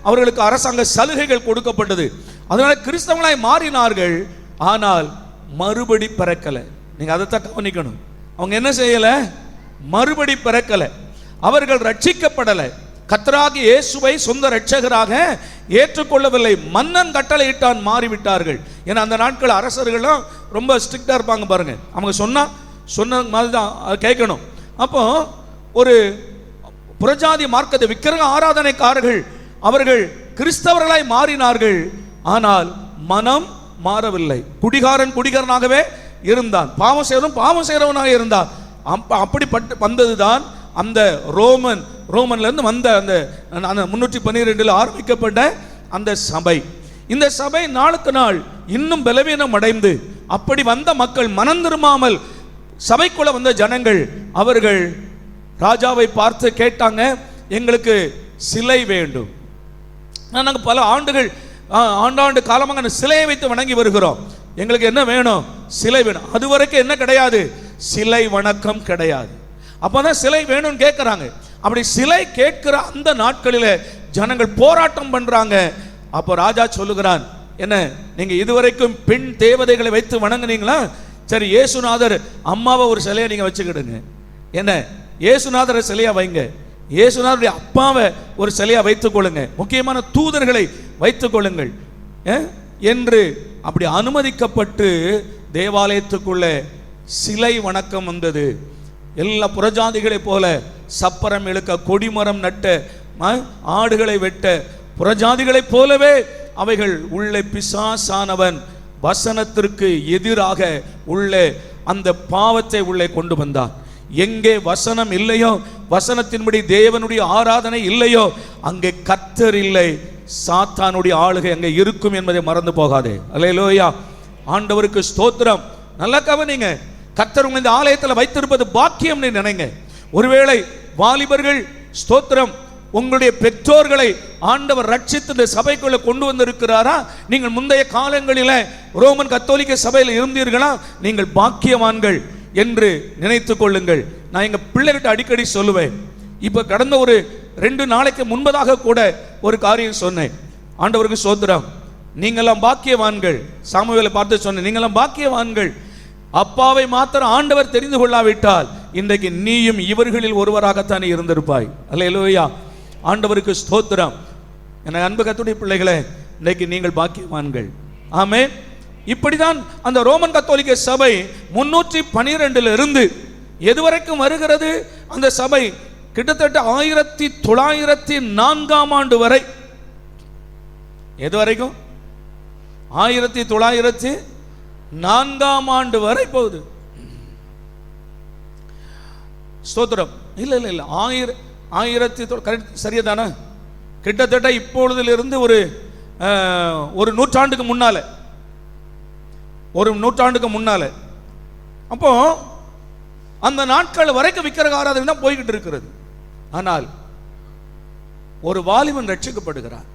அவர்களுக்கு அரசாங்க சலுகைகள் கொடுக்கப்பட்டது, அதனால கிறிஸ்தவர்களாய் மாறினார்கள். ஆனால் மறுபடி பிறக்கலை. நீங்க அதைத்தான் கவனிக்கணும். அவங்க என்ன செய்யல? மறுபடி பிறக்கலை. அவர்கள் ரட்சிக்கப்படலை. கர்த்தராகிய இயேசுவை சொந்த இரட்சகராக ஏற்றுக்கொள்ளவில்லை. மன்னன் கட்டளையிட்டான், மாறிவிட்டார்கள். ஏன்னா அந்த நாட்கள் அரசர்களும் ரொம்ப ஸ்ட்ரிக்டா இருப்பாங்க பாருங்க. அவங்க சொன்னா சொன்ன மாதிரி தான் அது கேட்கணும். அப்போ ஒரு புறஜாதி மார்க்கத்தை விக்கிரக ஆராதனைக்காரர்கள் அவர்கள் கிறிஸ்தவர்களாய் மாறினார்கள். ஆனால் மனம் மாறவில்லை. குடிகாரனாகவே இருந்தான், பாவம் செய்கிறவனாக இருந்தான். அப்படிப்பட்ட வந்ததுதான் அந்த ரோமன்ல இருந்து வந்த அந்த 312 ஆரம்பிக்கப்பட்ட அந்த சபை. இந்த சபை நாளுக்கு நாள் இன்னும் பலவீனம் அடைந்து, அப்படி வந்த மக்கள் மனம் திரும்பாமல் சபைக்குள்ள வந்த ஜனங்கள் அவர்கள் ராஜாவை பார்த்து கேட்டாங்க, எங்களுக்கு சிலை வேண்டும். நாங்கள் பல ஆண்டுகள் ஆண்டாண்டு காலமாக சிலையை வைத்து வணங்கி வருகிறோம், எங்களுக்கு என்ன வேணும்? சிலை வேணும். அதுவரைக்கும் என்ன கிடையாது? சிலை வணக்கம் கிடையாது. அப்பதான் சிலை வேணும்னு கேட்கிறாங்க. அப்படி சிலை கேட்கிற அந்த நாட்களில் ஜனங்கள் போராட்டம் பண்றாங்க. அப்போ ராஜா சொல்லுகிறான், என்ன நீங்க இதுவரைக்கும் பெண் தேவதைகளை வைத்து வணங்குனீங்களா? சரி, இயேசுநாதர் அம்மாவை ஒரு சிலையை நீங்க வச்சுக்கிடுங்க. என்ன, இயேசுநாதரை சிலையா வைங்க, இயேசுநாதருடைய அப்பாவை ஒரு சிலையா வைத்துக் கொள்ளுங்க, முக்கியமான தூதர்களை வைத்துக் கொள்ளுங்கள் என்று அப்படி அனுமதிக்கப்பட்டு தேவாலயத்துக்குள்ள சிலை வணக்கம் வந்தது. எல்லா புறஜாதிகளை போல சப்பரம் இழுக்க, கொடிமரம் நட்ட, ஆடுகளை வெட்ட புறஜாதிகளைப் போலவே அவைகள் உள்ளே பிசாசானவன் வசனத்திற்கு எதிராக உள்ளே அந்த பாவத்தை உள்ளே கொண்டு வந்தான். எங்கே வசனம் இல்லையோ, வசனத்தின்படி தேவனுடைய ஆராதனை இல்லையோ, அங்கே கர்த்தர் இல்லை, சாத்தானுடைய ஆளுகை அங்கே இருக்கும் என்பதை மறந்து போகாதே. அல்லேலூயா, ஆண்டவருக்கு ஸ்தோத்திரம். நல்லா கவனிங்க, கர்த்தர் உங்களை இந்த ஆலயத்தில் வைத்திருப்பது பாக்கியம் நினைங்க. ஒருவேளை வாலிபர்கள், ஸ்தோத்திரம், உங்களுடைய பெற்றோர்களை ஆண்டவர் ரட்சித்து இந்த சபைக்குள்ள கொண்டு வந்திருக்கிறாரா? நீங்கள் முந்தைய காலங்களில் ரோமன் கத்தோலிக்க சபையில் இருந்தீர்களா? நீங்கள் பாக்கியவான்கள் என்று நினைத்துக் கொள்ளுங்கள். நான் எங்க பிள்ளைகிட்ட அடிக்கடி சொல்லுவேன். இப்ப கடந்த ஒரு 2 நாளைக்கு முன்பதாக கூட ஒரு காரியம் சொன்னேன். ஆண்டவருக்கு ஸ்தோத்திரம், நீங்கெல்லாம் பாக்கியவான்கள். சாமுவேலை பார்த்து சொன்னேன், நீங்கெல்லாம் பாக்கியவான்கள். அப்பாவை மாத்திரம் ஆண்டவர் தெரிந்து கொள்ளாவிட்டால் இன்றைக்கு நீயும் இவர்களில் ஒருவராகத்தானே இருந்திருப்பாய். அல்லேலூயா, ஆண்டவருக்கு ஸ்தோத்திரம். என அன்பு கர்த்தருடைய பிள்ளைகளே, இன்றைக்கு நீங்கள் பாக்கியவான்கள். ஆமென். இப்படிதான் அந்த ரோமன் கத்தோலிக்க சபை 312 இருந்து எதுவரைக்கும் வருகிறது? அந்த சபை கிட்டத்தட்ட 1904 ஆண்டு வரை. எதுவரைக்கும்? 1904 ஆண்டு வரை போகுது. ஸ்தோத்திரம். இல்ல இல்ல இல்ல 1000 சரியாதானே? கிட்டத்தட்ட இப்பொழுதிலிருந்து ஒரு நூற்றாண்டுக்கு முன்னால, அப்போ அந்த நாட்கள் வரைக்கும் விக்கிரக ஆராதனை தான் போய்கிட்டு இருக்கிறது. ஆனால் ஒரு வாலிபன் ரட்சிக்கப்படுகிறார்.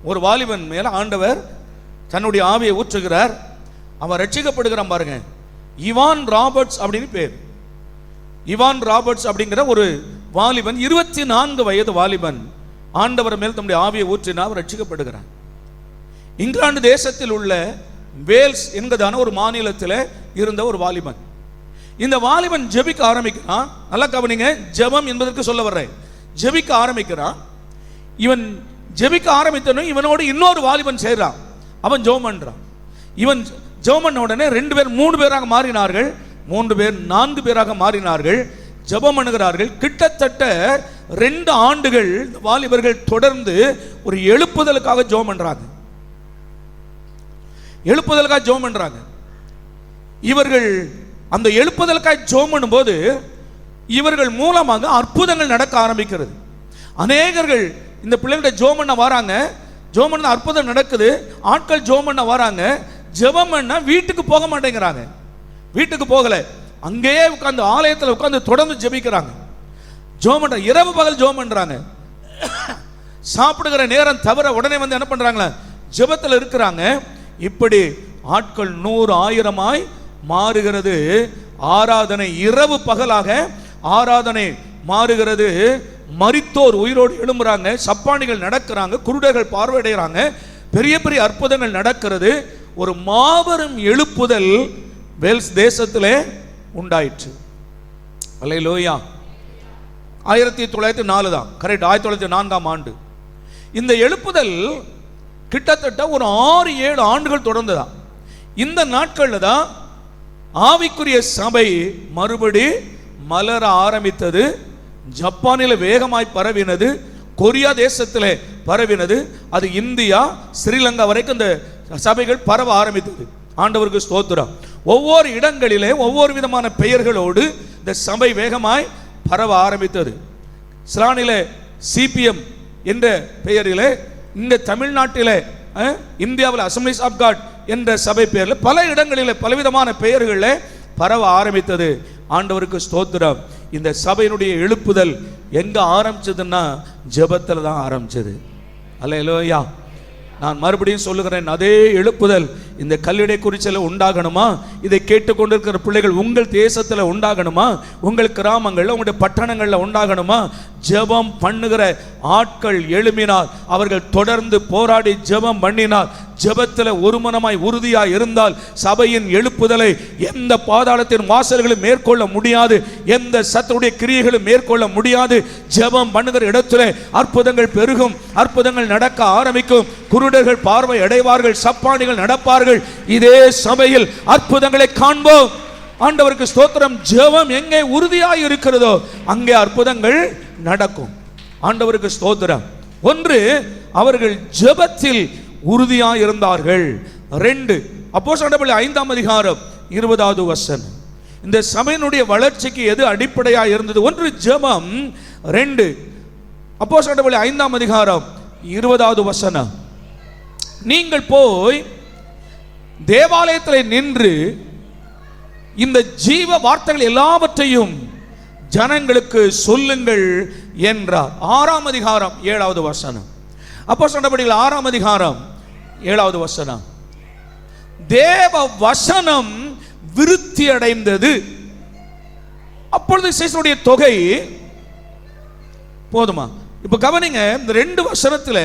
ஒரு வாலிபன் மேல ஆண்டவர் தன்னுடைய ஆவியை ஊற்றுகிறார். அவன் ரட்சிக்கப்படுகிறான். பாருங்க, இவான் ராபர்ட்ஸ் அப்படின்னு பேர். இவான் ராபர்ட்ஸ் அப்படிங்கிற ஒரு வாலிபன், 24 வயது வாலிபன், ஆண்டவர் மேல் தம்முடைய ஆவியை ஊற்றினார், ரட்சிக்கப்படுகிறான். இங்கிலாந்து தேசத்தில் உள்ள வேல்ஸ் என்கிறதான ஒரு மாநிலத்தில் இருந்த ஒரு வாலிபன். இந்த வாலிபன் ஜெபிக்க ஆரம்பிக்கிறான். நல்லா கவனிங்க, ஜெபம் என்பதற்கு சொல்ல வர்றேன். ஜெபிக்க ஆரம்பிக்கிறான். இவன் ஜெபிக்க ஆரம்பித்தனும் இவனோடு இன்னொரு வாலிபன் சேர்றான். அவன் ஜெபம் பண்றான். இவன் ஜெபம் பண்ண உடனே 2 பேர் 3 பேராக மாறினார்கள், 3 பேர் 4 பேராக மாறினார்கள், ஜெபம் பண்ணுகிறார்கள். கிட்டத்தட்ட 2 ஆண்டுகள் வாலிபர்கள் தொடர்ந்து ஒரு எழுப்புதலுக்காக ஜெபம் பண்றாங்க. எழுப்புதலுக்காக ஜெபம் பண்றாங்க. இவர்கள் அந்த எழுப்புதலுக்காக ஜெபம் பண்ணும்போது இவர்கள் மூலமாக அற்புதங்கள் நடக்க ஆரம்பிக்கிறது. அநேகர்கள் இந்த பிள்ளைகிட்ட ஜெபம் பண்ண வராங்க. ஜெபம் பண்ண அற்புதம் நடக்குது. ஆட்கள் ஜெபம் பண்ண வராங்க. ஜெபம் பண்ண வீட்டுக்கு போக மாட்டேங்கிறாங்க. வீட்டுக்கு போகல, அங்கேயே உட்கார்ந்து ஆலயத்தில் உட்கார்ந்து தொடர்ந்து ஜெபிக்கிறாங்க. ஜெபம் பண்ற, இரவு பகல் ஜெபம் பண்றாங்க. சாப்பிடுகிற நேரம் தவிர உடனே வந்து என்ன பண்றாங்களா? ஜெபத்தில் இருக்கிறாங்க. இப்படி ஆட்கள் 100 1000 மாறுகிறது. ஆராதனை இரவு பகலாக ஆராதனை மாறுகிறது. மரித்தோர் உயிரோடு எழும்புறாங்க, சப்பானிகள் நடக்கிறாங்க, குருடர்கள் பார்வையடைகிறாங்க, பெரிய பெரிய அற்புதங்கள் நடக்கிறது. ஒரு மாபெரும் எழுப்புதல் வேல்ஸ் தேசத்திலே உண்டாயிற்று. அல்லேலூயா. 1904 தான் கரெக்ட், 1904 ஆண்டு. இந்த எழுப்புதல் கிட்டத்தட்ட ஒரு 6-7 ஆண்டுகள் தொடர்ந்துதான். இந்த நாட்களில் தான் ஆவிக்குரிய சபை மறுபடி மலர ஆரம்பித்தது. ஜப்பானில் வேகமாய் பரவினது, கொரியா தேசத்தில் பரவினது, அது இந்தியா ஸ்ரீலங்கா வரைக்கும் இந்த சபைகள் பரவ ஆரம்பித்தது. ஆண்டவருக்கு ஸ்தோத்திரம். ஒவ்வொரு இடங்களிலே ஒவ்வொரு விதமான பெயர்களோடு இந்த சபை வேகமாய் பரவ ஆரம்பித்தது. சிலானிலே சிபிஎம் என்ற பெயரிலே, இங்கே தமிழ்நாட்டிலே இந்தியாவில் அசம்பிளிஸ் ஆஃப் காட் என்ற சபை பெயரில் பல இடங்களில் பலவிதமான பெயர்களில் பரவ ஆரம்பித்தது. ஆண்டவருக்கு ஸ்தோத்திரம். இந்த சபையினுடைய எழுப்புதல் எங்க ஆரம்பிச்சதுன்னா ஜெபத்தில் தான் ஆரம்பிச்சது. அல்லேலூயா. நான் மறுபடியும் சொல்லுகிறேன், அதே எழுப்புதல் இந்த கல்லிடை குறிச்சில உண்டாகணுமா? இதை கேட்டுக்கொண்டிருக்கிற பிள்ளைகள் உங்கள் தேசத்தில் உண்டாகணுமா? உங்கள் கிராமங்களில் உங்களுடைய பட்டணங்களில் உண்டாகணுமா? ஜெபம் பண்ணுகிற ஆட்கள் எழும்பினால், அவர்கள் தொடர்ந்து போராடி ஜெபம் பண்ணினால், ஜெபத்தில் ஒருமனமாய் உறுதியாய் இருந்தால், சபையின் எழுப்புதலை எந்த பாதாளத்தின் வாசல்களும் மேற்கொள்ள முடியாது, எந்த சத்துடைய கிரியைகளும் மேற்கொள்ள முடியாது. ஜெபம் பண்ணுகிற இடத்துல அற்புதங்கள் பெருகும், அற்புதங்கள் நடக்க ஆரம்பிக்கும், குருடர்கள் பார்வை அடைவார்கள், சப்பானிகள் நடப்பார்கள். இதே சபையில் அற்புதங்களை காண்போம். ஆண்டவருக்கு ஸ்தோத்திரம். ஜெபம் எங்கே உறுதியாய் இருக்கிறதோ அங்கே அற்புதங்கள் நடக்கும். ஆண்டவருக்கு ஸ்தோத்திரம். ஒன்று, அவர்கள் ஜெபத்தில் உறுதியாய் இருந்தார்கள். 2 அப்போஸ்தலர் 5ஆம் அதிகாரம் 20வது வசனம். இந்த சபையினுடைய வளர்ச்சிக்கு எது அடிப்படையாக இருந்தது? 1 ஜெபம், 2 அப்போஸ்தலர் 5ஆம் அதிகாரம் 20வது வசனம். நீங்கள் போய் தேவாலயத்தில் நின்று இந்த ஜீவ வார்த்தைகள் எல்லாவற்றையும் ஜனங்களுக்கு சொல்லுங்கள் என்றார். 6ஆம் அதிகாரம் 7வது வசனம். அப்போஸ்தலர் 6ஆம் அதிகாரம் 7வது வசனம். தேவ வசனம் விருத்தி அடைந்தது. அப்பொழுது சேஷனுடைய தொகை போதுமா? இப்ப கவனிங்க, இந்த 2 வசனத்தில்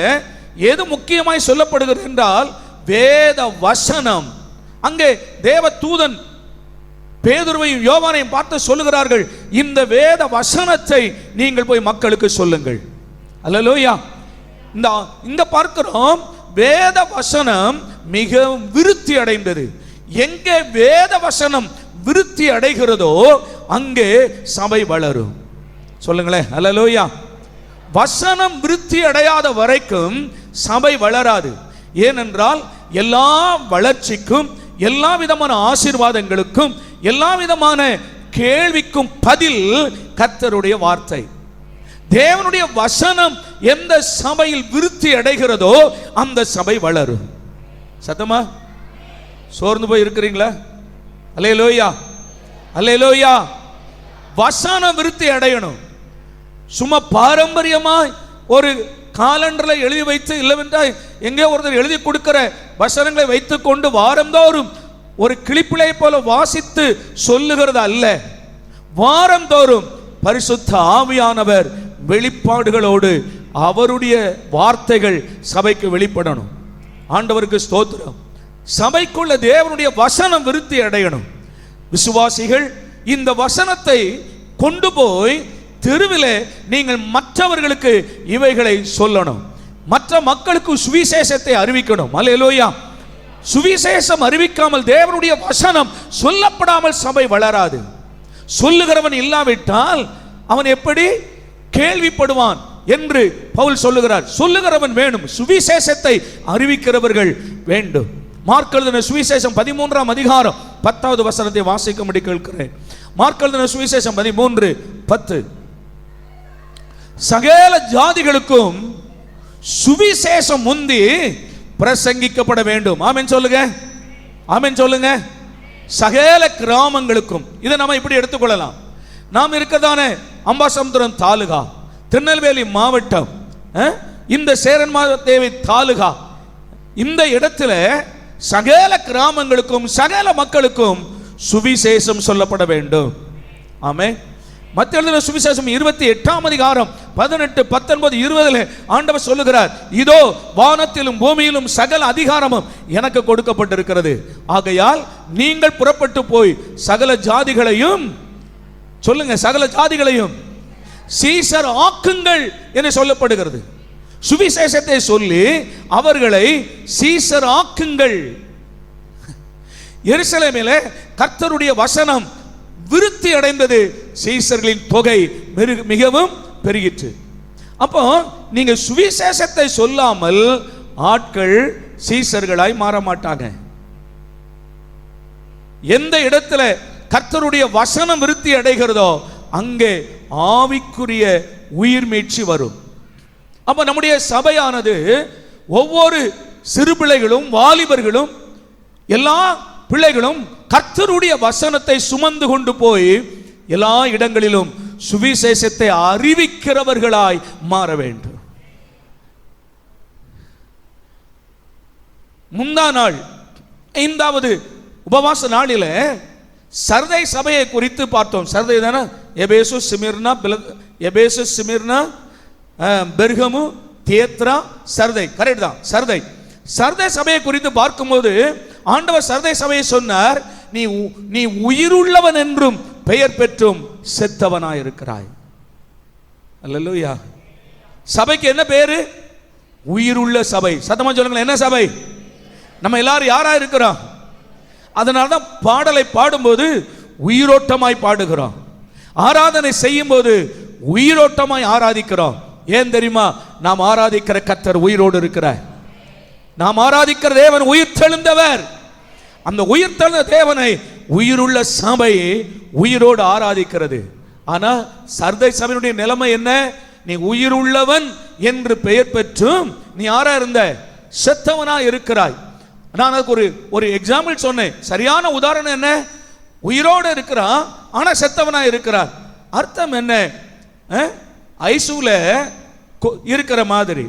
எது முக்கியமாய் சொல்லப்படுகிறது என்றால் வேத வசனம். அங்கே தேவ தூதன் பேதுருவையும் யோவானையும் பார்த்து சொல்லுகிறார்கள், இந்த வேத வசனத்தை நீங்கள் போய் மக்களுக்கு சொல்லுங்கள். அல்லேலூயா. இந்த பார்க்கிறோம், வேத வசனம் மிகவும் விருத்தி அடைந்தது. எங்கே வேத வசனம் விருத்தி அடைகிறதோ அங்கே சபை வளரும். சொல்லுங்களேன். அல்லேலூயா. வசனம் விருத்தி அடையாத வரைக்கும் சபை வளராது. ஏனென்றால் எல்லா வளர்ச்சிக்கும், எல்லா விதமான ஆசீர்வாதங்களுக்கும், எல்லா விதமான கேள்விக்கும் பதில் கர்த்தருடைய வார்த்தை. தேவனுடைய வசனம் எந்த சபையில் விருத்தி அடைகிறதோ அந்த சபை வளரும். சத்தமா? சோர்ந்து போய் இருக்கிறீங்களா? அல்லேலூயா, அல்லேலூயா. வசனம் விருத்தி அடையணும். சும்மா பாரம்பரியமாய் ஒரு காலண்டரில் எழுதி வைத்து, இல்லவென்றால் எங்கே ஒருத்தர் எழுதி கொடுக்கிற வசனங்களை வைத்துக் கொண்டு வாரந்தோறும் ஒரு கிளிப்பிளை போல வாசித்து சொல்லுகிறது அல்ல. வாரந்தோறும் பரிசுத்த ஆவியானவர் வெளிப்பாடுகளோடு அவருடைய வார்த்தைகள் சபைக்கு வெளிப்படணும். ஆண்டவருக்கு ஸ்தோத்திரம். சபைக்குள்ள தேவனுடைய வசனம் விருத்தி அடையணும். விசுவாசிகள் இந்த வசனத்தை கொண்டு போய் தெருவிலே நீங்கள் மற்றவர்களுக்கு இவைகளை சொல்லணும். மற்ற மக்களுக்கு சுவிசேஷத்தை அறிவிக்கணும். அல்லேலூயா. சுவிசேஷம் அறிவிக்காமல், தேவனுடைய வசனம் சொல்லப்படாமல் சபை வளராது. சொல்லுகிறவன் இல்லாவிட்டால் அவன் எப்படி கேள்விப்படுவான் என்று பவுல் சொல்லுகிறார். சொல்லுகிறவன் வேணும், சுவிசேஷத்தை அறிவிக்கிறவர்கள் வேண்டும். மார்க் எழுதின சுவிசேஷம் 13ஆம் அதிகாரம் 10வது வசனத்தை வாசிக்கும்படி கேட்கிறேன். மார்க் எழுதின சுவிசேஷம் 13:10. சகல ஜாதிகளுக்கும் சுவிசேஷம் முந்தி பிரசங்கிக்கப்பட வேண்டும். ஆமென் சொல்லுங்க, ஆமென் சொல்லுங்க. சகல கிராமங்களுக்கும். இதை நம்ம இப்படி எடுத்துக்கொள்ளலாம். நாம் இருக்கிறதானே அம்பாசமுத்திரம் தாலுகா, திருநெல்வேலி மாவட்டம், இந்த சேரன்மாதேவி தாலுகா, இந்த இடத்துல சகல கிராமங்களுக்கும் சகல மக்களுக்கும் சுவிசேஷம் சொல்லப்பட வேண்டும். ஆமென். மத்திய எழுதின சுவிசேஷம் 28ஆம் அதிகாரம் 18, 19, 20 ஆண்டவர் சொல்லுகிறார், இதோ வானத்திலும் பூமியிலும் சகல அதிகாரமும் எனக்கு கொடுக்கப்பட்டிருக்கிறது. ஆகையால் நீங்கள் புறப்பட்டு போய் சகல ஜாதிகளையும், சொல்லுங்க, சகல ஜாதிகளையும் சீசர் ஆக்குங்கள் என்று சொல்லப்படுகிறது. சுவிசேஷத்தை சொல்லி அவர்களை சீசர் ஆக்குங்கள். எருசலேமிலே கர்த்தருடைய வசனம் விருத்தி அடைந்தது, சீசர்களின் தொகை மிகவும் பெருகிற்று. அப்போ நீங்க சுவிசேஷத்தை சொல்லாமல் ஆட்கள் சீசர்களாய் மாற மாட்டாங்க. எந்த இடத்துல கர்த்தருடைய வசனம் விருத்தி அடைகிறதோ அங்கே ஆவிக்குரிய உயிர் மீட்சி வரும். அப்ப நம்முடைய சபையானது ஒவ்வொரு சிறு பிள்ளைகளும் வாலிபர்களும் எல்லா பிள்ளைகளும் கர்த்தருடைய வசனத்தை சுமந்து கொண்டு போய் எல்லா இடங்களிலும் சுவிசேஷத்தை அறிவிக்கிறவர்களாய் மாற வேண்டும். முந்தா நாள் 5வது உபவாச நாளில சர்தை சபையை குறித்து பார்த்தோம். சர்தை தானே? எபேசு, சிமிர்னா, பெர்கமு, தியத்ரா, சர்தை. கரெக்ட் தான், சர்தை. சர்தை சபையை குறித்து பார்க்கும்போது ஆண்டவர் சர்தை சபையை சொன்னார், நீ உயிருள்ளவன் என்றும் பெயர் பெற்றும் செத்தவனாய் இருக்கிறாய். அல்லேலூயா. சபைக்கு என்ன பேரு? உயிருள்ள சபை. சத்தமா சொல்லுங்களேன், என்ன சபை? நம்ம எல்லாரும் யாரா இருக்கிறோம்? அதனால்தான் பாடலை பாடும்போது உயிரோட்டமாய் பாடுகிறோம், ஆராதனை செய்யும் போது உயிரோட்டமாய் ஆராதிக்கிறோம். ஏன் தெரியுமா? நாம் ஆராதிக்கிற கர்த்தர் உயிரோடு இருக்கிறார். நாம் ஆராதிக்கிற தேவன் உயிர் தெழுந்தவர். அந்த உயிர் தெழுந்த தேவனை உயிருள்ள சபை உயிரோடு ஆராதிக்கிறது. ஆனா சர்தை சபையினுடைய நிலைமை என்ன? நீ உயிருள்ளவன் என்று பெயர் பெற்றும் நீ யாரா இருந்த? செத்தவனா இருக்கிறாய். நான் அதுக்கு ஒரு எக்ஸாம்பிள் சொன்னேன். சரியான உதாரணம் என்ன? உயிரோடு இருக்கிறான் ஆனா செத்தவனா இருக்கிறார். அர்த்தம் என்ன? ஐசியூல இருக்கிற மாதிரி,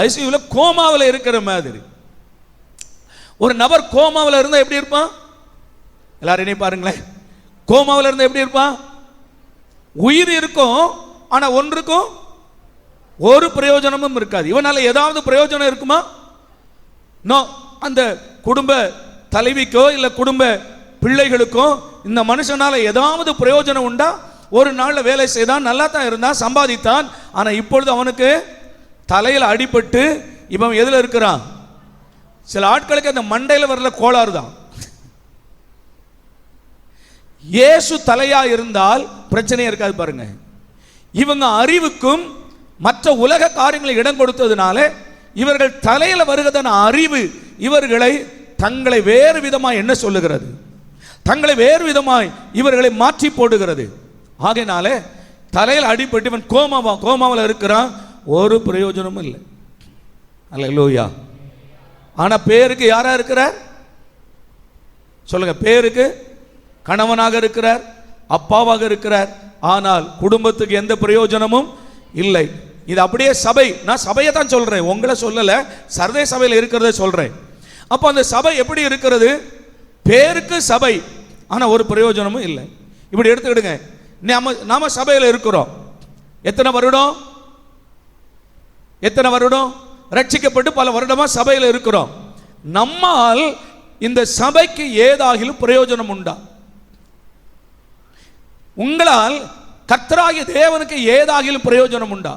ஐசியூல கோமாவில் இருக்கிற மாதிரி. ஒரு நபர் கோமாவில் இருந்தா எப்படி இருப்பான்? எல்லாரும் என்ன பாருங்களேன், கோமாவில் இருந்தா எப்படி இருப்பான்? உயிர் இருக்கும் ஆனா ஒன்றுக்கும் ஒரு பிரயோஜனமும் இருக்காது. இவனால ஏதாவது பிரயோஜனம் இருக்குமா? நோ. அந்த குடும்ப தலைவிக்கோ இல்ல குடும்ப பிள்ளைகளுக்கோ இந்த மனுஷனால ஏதாவது பிரயோஜனம் உண்டா? ஒரு நாள்ல வேலை செய்தான், நல்லா தான் இருந்தான், சம்பாதித்தான். ஆனா இப்பொழுது அவனுக்கு தலையில் அடிபட்டு இவன் எதுல இருக்கிறான்? சில ஆட்களுக்கு அந்த மண்டையில் வரல கோளாறு தான். இயேசு தலையா இருந்தால் பிரச்சனையே இருக்காது. பாருங்க, இவங்க அறிவுக்கும் மற்ற உலக காரியங்களை இடம் கொடுத்ததுனால இவர்கள் தலையில வருகிறதான அறிவு இவர்களை தங்களை வேறு விதமாய் என்ன சொல்லுகிறது? தங்களை வேறு விதமாய் இவர்களை மாற்றி போடுகிறது. ஆகையினால தலையில் அடிபட்டு இவன் கோமாவில் இருக்கிறான், ஒரு பிரயோஜனமும் இல்லை. அல்லேலூயா. ஆனா பேருக்கு யாரா இருக்கிறார்? சொல்லுங்க, பேருக்கு கணவனாக இருக்கிறார், அப்பாவாக இருக்கிறார். ஆனால் குடும்பத்துக்கு எந்த பிரயோஜனமும் இல்லை. இது அப்படியே சபை. நான் சபையை தான் சொல்றேன், உங்களை சொல்லல. சர்தை சபையில் இருக்கிறத சொல்றேன். அப்போ அந்த சபை எப்படி இருக்கிறது? பேருக்கு சபை ஆனா ஒரு பிரயோஜனமும் இல்லை. இப்படி எடுத்துக்கிடுங்க. நாம சபையில் இருக்கிறோம். எத்தனை வருடம் ரட்சிக்கப்பட்டு பல வருடமா சபையில் இருக்கிறோம். நம்மால் இந்த சபைக்கு ஏதாகிலும் பிரயோஜனம் உண்டா? உங்களால் கர்த்தராகிய தேவனுக்கு ஏதாகிலும் பிரயோஜனம் உண்டா?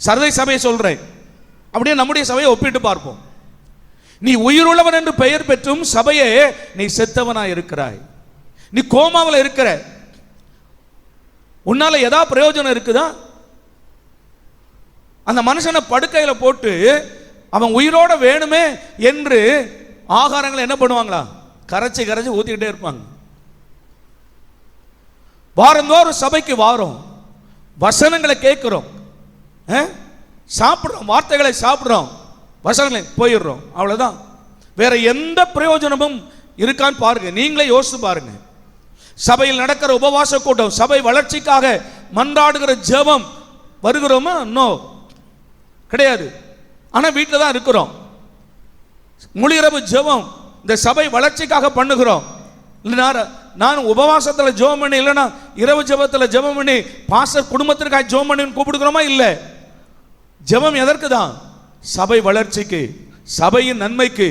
சர்தை சபையை சொல்றேன், அப்படியே நம்முடைய சபையை ஒப்பிட்டு பார்ப்போம். நீ உயிருள்ளவன் என்று பெயர் பெற்றும் சபையே நீ செத்தவனா இருக்கிறாய். நீ கோமாவில் இருக்கிற. உன்னால ஏதாவது பிரயோஜனம் இருக்குதா? அந்த மனுஷனை படுக்கையில போட்டு அவன் உயிரோட வேணுமே என்று ஆகாரங்களை என்ன பண்ணுவாங்களா? கரைச்சி ஊத்திக்கிட்டே இருப்பாங்க. வாரந்தோறும் சபைக்கு வாரம், வசனங்களை கேட்கிறோம், சாப்பிடுறோம், வார்த்தைகளை சாப்பிடுறோம், வசனங்களை போயிடுறோம், அவ்வளவுதான். வேற எந்த பிரயோஜனமும் இருக்கான்னு பாருங்க. நீங்களே யோசிச்சு பாருங்க. சபையில் நடக்கிற உபவாச கூட்டம், சபை வளர்ச்சிக்காக மன்றாடுகிற ஜெபம் வருகிறோமா? நோ, கிடையாது. ஆனா வீட்டில் தான் இருக்கிறோம். முழிரவு ஜெபம் இந்த சபை வளர்ச்சிக்காக பண்ணுகிறோம். நான் உபவாசத்தில் ஜெபம் பண்ணி, இல்லைன்னா இரவு ஜெபத்தில் ஜெபம் பண்ணி பாஸ்டர் குடும்பத்திற்காக ஜெபம் பண்ணி கூப்பிடுகிறோமா? இல்லை. ஜெபம் எதற்கு தான்? சபை வளர்ச்சிக்கு, சபையின் நன்மைக்கு,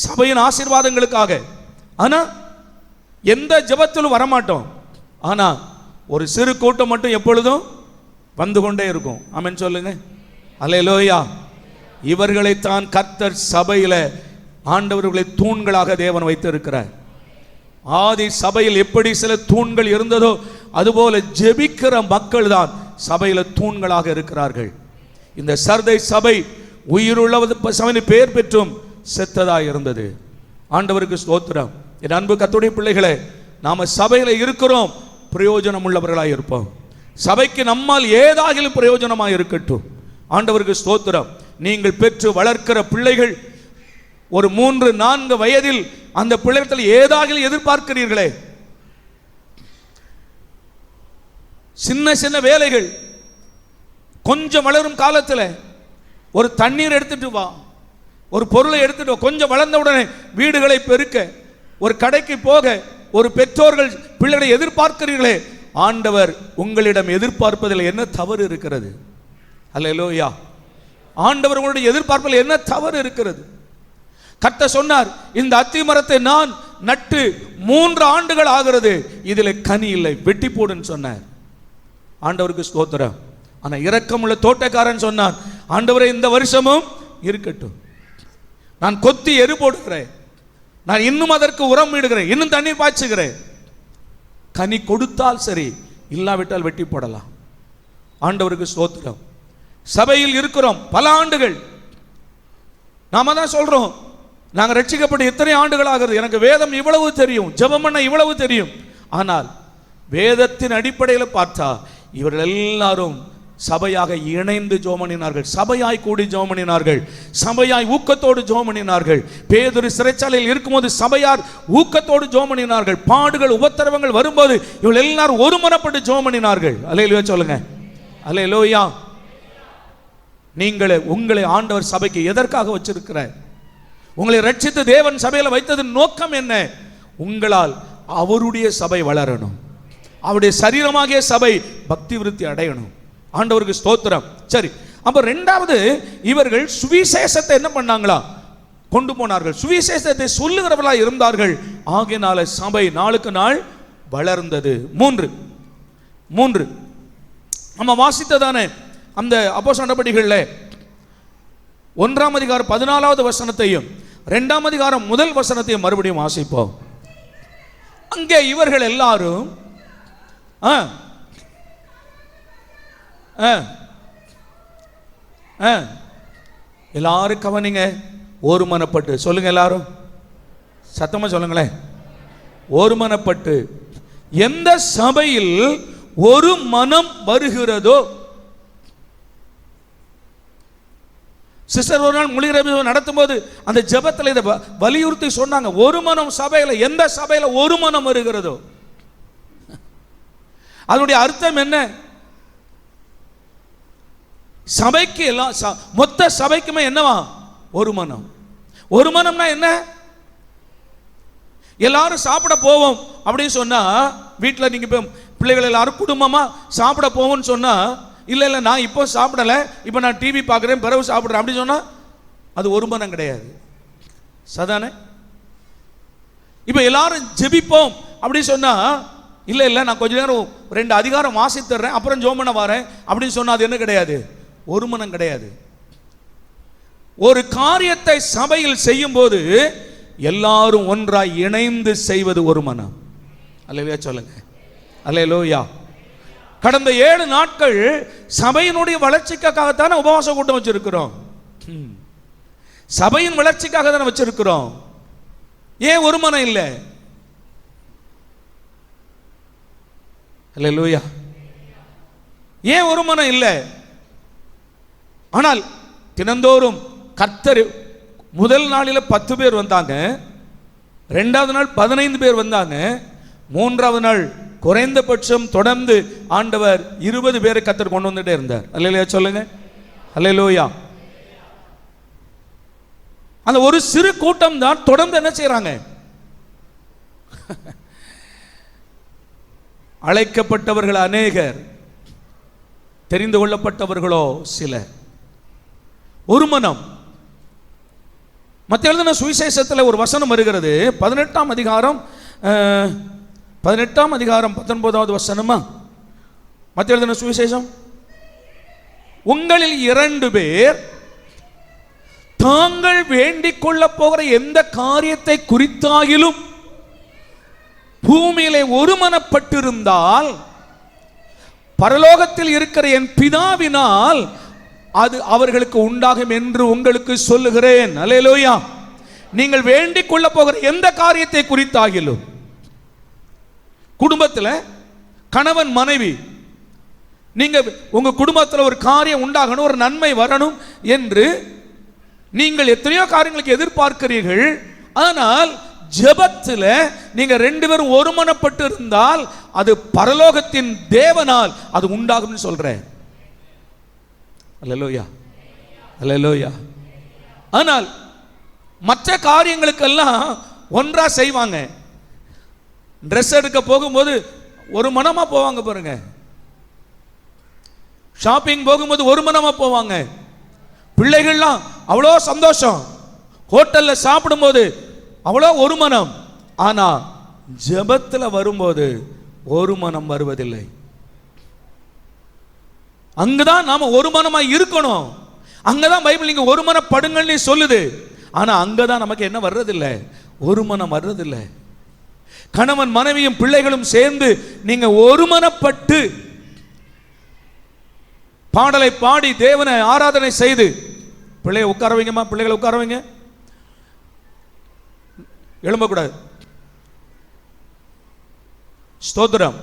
சபையின் ஆசீர்வாதங்களுக்காக. ஆனா எந்த ஜெபத்திலும் வரமாட்டோம். ஆனா ஒரு சிறு கூட்டம் மட்டும் எப்பொழுதும் வந்து கொண்டே இருக்கும். ஆமென் சொல்லுங்க. அல்லேலூயா. இவர்களைத்தான் கர்த்தர் சபையில ஆண்டவர்களை தூண்களாக தேவன் வைத்திருக்கிறார். ஆதி சபையில் எப்படி சில தூண்கள் இருந்ததோ அதுபோல ஜெபிக்கிற மக்கள் தான் சபையில தூண்களாக இருக்கிறார்கள். இந்த சர்தை சபை உயிருள்ளவது சபை பெயர் பெற்றும் செத்ததாக இருந்தது. ஆண்டவருக்கு ஸ்தோத்திரம். என் அன்பு கர்த்தருடைய பிள்ளைகளே, நாம சபையில இருக்கிறோம், பிரயோஜனம் உள்ளவர்களாக இருப்போம். சபைக்கு நம்மால் ஏதாகிலும் பிரயோஜனமாக இருக்கட்டும். ஆண்டவருக்கு ஸ்தோத்திரம். நீங்கள் பெற்று வளர்க்கிற பிள்ளைகள் ஒரு 3-4 வயதில் அந்த பிள்ளைகள் ஏதாகிலும் எதிர்பார்க்கிறீர்களே, சின்ன சின்ன வேலைகள், கொஞ்சம் வளரும் காலத்தில் ஒரு தண்ணீர் எடுத்துட்டு வா, ஒரு பொருளை எடுத்துட்டு வா, கொஞ்சம் வளர்ந்த உடனே வீடுகளை பெருக்க, ஒரு கடைக்கு போக ஒரு பெற்றோர்கள் பிள்ளைகளை எதிர்பார்க்கிறீர்களே, ஆண்டவர் உங்களிடம் எதிர்பார்ப்பதில் என்ன தவறு இருக்கிறது? அல்லேலூயா. ஆண்டவர் உங்களுடைய எதிர்பார்ப்பில் என்ன தவறு இருக்கிறது? கர்த்தர் சொன்னார், இந்த அத்தி மரத்தை நான் நட்டு 3 ஆண்டுகள் ஆகிறது, இதில் கனி இல்லை, வெட்டி போடுன்னு சொன்னார். ஆண்டவருக்கு ஸ்தோத்திரம். ஆனா இரக்கமுள்ள தோட்டக்காரன் சொன்னான், ஆண்டவரே இந்த வருஷமும் இருக்கட்டும், நான் கொத்தி எரு போடுகிறேன், நான் இன்னும் அதற்கு உரம் இடுகிறேன், இன்னும் தண்ணீர் பாய்ச்சுகிறேன், கனி கொடுத்தால் சரி, இல்லாவிட்டால் வெட்டி போடலாம். ஆண்டவருக்கு ஸ்தோத்திரம். சபையில் இருக்கிறோம் பல ஆண்டுகள், நாம தான் சொல்றோம், நாங்க ரட்சிக்கப்பட்டு எத்தனை ஆண்டுகள் ஆகிறது, எனக்கு வேதம் இவ்வளவு தெரியும், ஜெபம் பண்ண இவ்வளவு தெரியும். ஆனால் வேதத்தின் அடிப்படையில் பார்த்தா இவர்கள் எல்லாரும் சபையாக இணைந்து ஜெபம் பண்ணினார்கள், சபையாய் கூடி ஜெபம் பண்ணினார்கள், சபையாய் ஊக்கத்தோடு ஜெபம் பண்ணினார்கள். பேதுரு சிறைச்சாலையில் இருக்கும்போது சபையார் ஊக்கத்தோடு ஜெபம் பண்ணினார்கள். பாடுகள் உபத்திரவங்கள் வரும்போது இவர்கள் எல்லாரும் ஒருமனப்பட்டு ஜெபம் பண்ணினார்கள். அல்லேலூயா சொல்லுங்க. அல்லேலூயா. நீங்களே உங்களை ஆண்டவர் சபைக்கு எதற்காக வச்சிருக்கிறார்? உங்களை ரட்சித்து தேவன் சபையில் வைத்ததன் நோக்கம் என்ன? உங்களால் அவருடைய சபை வளரணும், அவருடைய சரீரமாகிய சபை பக்தி விருத்தி அடையணும். ஆண்டவருக்கு ஸ்தோத்திரம். சரி, அப்ப ரெண்டாவது இவர்கள் சுவிசேஷத்தை என்ன பண்ணாங்களா? கொண்டு போனார்கள். சுவிசேஷத்தை சொல்லுகிறவர்களா இருந்தார்கள். ஆகையினால சபை நாளுக்கு நாள் வளர்ந்தது. 3 நம்ம வாசித்ததானே அந்த அப்போஸ்தலர் நடபடிகளில் 1ஆம் அதிகாரம் 14வது வசனத்தையும் 2ஆம் அதிகாரம் 1 வசனத்தையும் மறுபடியும் வாசிப்போம். அங்கே இவர்கள் எல்லாரும் எல்லாரும் கவனிங்க, ஒருமனப்பட்டு சொல்லுங்க, எல்லாரும் சத்தமா சொல்லுங்களேன். ஒருமனப்பட்டு. எந்த சபையில் ஒரு மனம் வருகிறதோ, சிஸ்டர் ஒரு நாள் மொழிகிற நடத்தும் போது அந்த ஜெபத்தில் இதை வலியுறுத்தி சொன்னாங்க. ஒரு மனம் சபையில், எந்த சபையில் ஒரு மனம் வருகிறதோ, அதனுடைய அர்த்தம் என்ன? சபைக்கு எல்லாம் மொத்த சபைக்குமே என்னவா? ஒரு மனம். ஒரு மனம்னா என்ன? எல்லாரும் சாப்பிட போவோம் அப்படின்னு சொன்னா, வீட்டில் நீங்க இப்போ பிள்ளைகள் எல்லாரும் குடும்பமா சாப்பிட போவோம்னு சொன்னா, இல்லை நான் இப்போ சாப்பிடலை, இப்போ நான் டிவி பார்க்குறேன், பிறகு சாப்பிட்றேன் அப்படின்னு சொன்னால் அது ஒரு மனம் கிடையாது. சதானே? இப்போ எல்லாரும் ஜெபிப்போம் அப்படின்னு சொன்னால், இல்லை நான் கொஞ்ச நேரம் 2 அதிகாரம் வாசித்துறேன், அப்புறம் ஜெபம் பண்ண வரேன் அப்படின்னு சொன்னால் அது என்ன கிடையாது? ஒரு மனம் கிடையாது. ஒரு காரியத்தை சபையில் செய்யும் போது எல்லாரும் ஒன்றாய் இணைந்து செய்வது ஒரு மனம். அல்லேலூயா சொல்லுங்க. அல்லேலூயா. கடந்த 7 நாட்கள் சபையினுடைய வளர்ச்சிக்காகத்தானே உபவாச கூட்டம் வச்சிருக்கிறோம். சபையின் வளர்ச்சிக்காக தானே வச்சிருக்கிறோம். ஏன் ஒரு மனம் இல்லை? அல்லேலூயா. ஏன் ஒரு மனம் இல்லை? ஆனால் தினந்தோறும் கர்த்தர் முதல் நாளில் 10 பேர் வந்தாங்க, 2வது நாள் 15 பேர் வந்தாங்க, 3வது நாள் குறைந்தபட்சம் தொடர்ந்து ஆண்டவர் 20 பேரை கர்த்தர் கொண்டு வந்துட்டே இருந்தார். அல்லேலூயா சொல்லுங்க. அல்லேலூயா. அந்த ஒரு சிறு கூட்டம் தான் தொடர்ந்து என்ன செய்யறாங்க? அழைக்கப்பட்டவர்கள் அநேகர், தெரிந்து கொள்ளப்பட்டவர்களோ சிலர். ஒரு மனம். மத்திய எழுதின சுவிசேஷத்தில் ஒரு வசனம் வருகிறது, 18ஆம் அதிகாரம் 19வது வசனமா? மத்திய எழுதின சுவிசேஷம். உங்களில் 2 பேர் தாங்கள் வேண்டிக் கொள்ள போகிற எந்த காரியத்தை குறித்தாகிலும் பூமியிலே ஒருமனப்பட்டிருந்தால் பரலோகத்தில் இருக்கிற என் பிதாவினால் அது அவர்களுக்கு உண்டாகும் என்று உங்களுக்கு சொல்லுகிறேன். அல்லேலூயா. நீங்கள் வேண்டிக் கொள்ள போகிற எந்த காரியத்தை குறித்தாகிலும், குடும்பத்தில் கணவன் மனைவி, நீங்க உங்க குடும்பத்தில் ஒரு காரியம் உண்டாகணும், ஒரு நன்மை வரணும் என்று நீங்கள் எத்தனையோ காரியங்களுக்கு எதிர்பார்க்கிறீர்கள். ஆனால் ஜெபத்தில் நீங்க ரெண்டு பேரும் ஒருமனப்பட்டு இருந்தால் அது பரலோகத்தின் தேவனால் அது உண்டாகும் சொல்றேன். அல்லேலூயா, அல்லேலூயா. ஆனால் மற்ற காரியங்களுக்கெல்லாம் ஒன்றா செய்வாங்க. ட்ரெஸ் எடுக்க போகும்போது ஒரு மனமா போவாங்க பாருங்க. ஷாப்பிங் போகும்போது ஒரு மனமா போவாங்க. பிள்ளைகள்லாம் அவ்வளோ சந்தோஷம். ஹோட்டல்ல சாப்பிடும்போது அவ்வளோ ஒரு மனம். ஆனா ஜெபத்தில் வரும்போது ஒரு மனம் வருவதில்லை. அங்கதான் நாம ஒரு மனமா இருக்கணும். அங்கதான் பைபிள் நீங்க ஒரு மனப்படுங்கன்னு சொல்லுது. ஆனா அங்கதான் நமக்கு என்ன வர்றதில்லை, ஒரு மனம் வர்றதில்லை. கணவன் மனைவியும் பிள்ளைகளும் சேர்ந்து நீங்க ஒருமனப்பட்டு பாடலை பாடி தேவனை ஆராதனை செய்து, பிள்ளையை உட்கார வைங்கம்மா, பிள்ளைகளை உட்கார வைங்க, எழும்பக்கூடாது, ஸ்தோத்திரம்.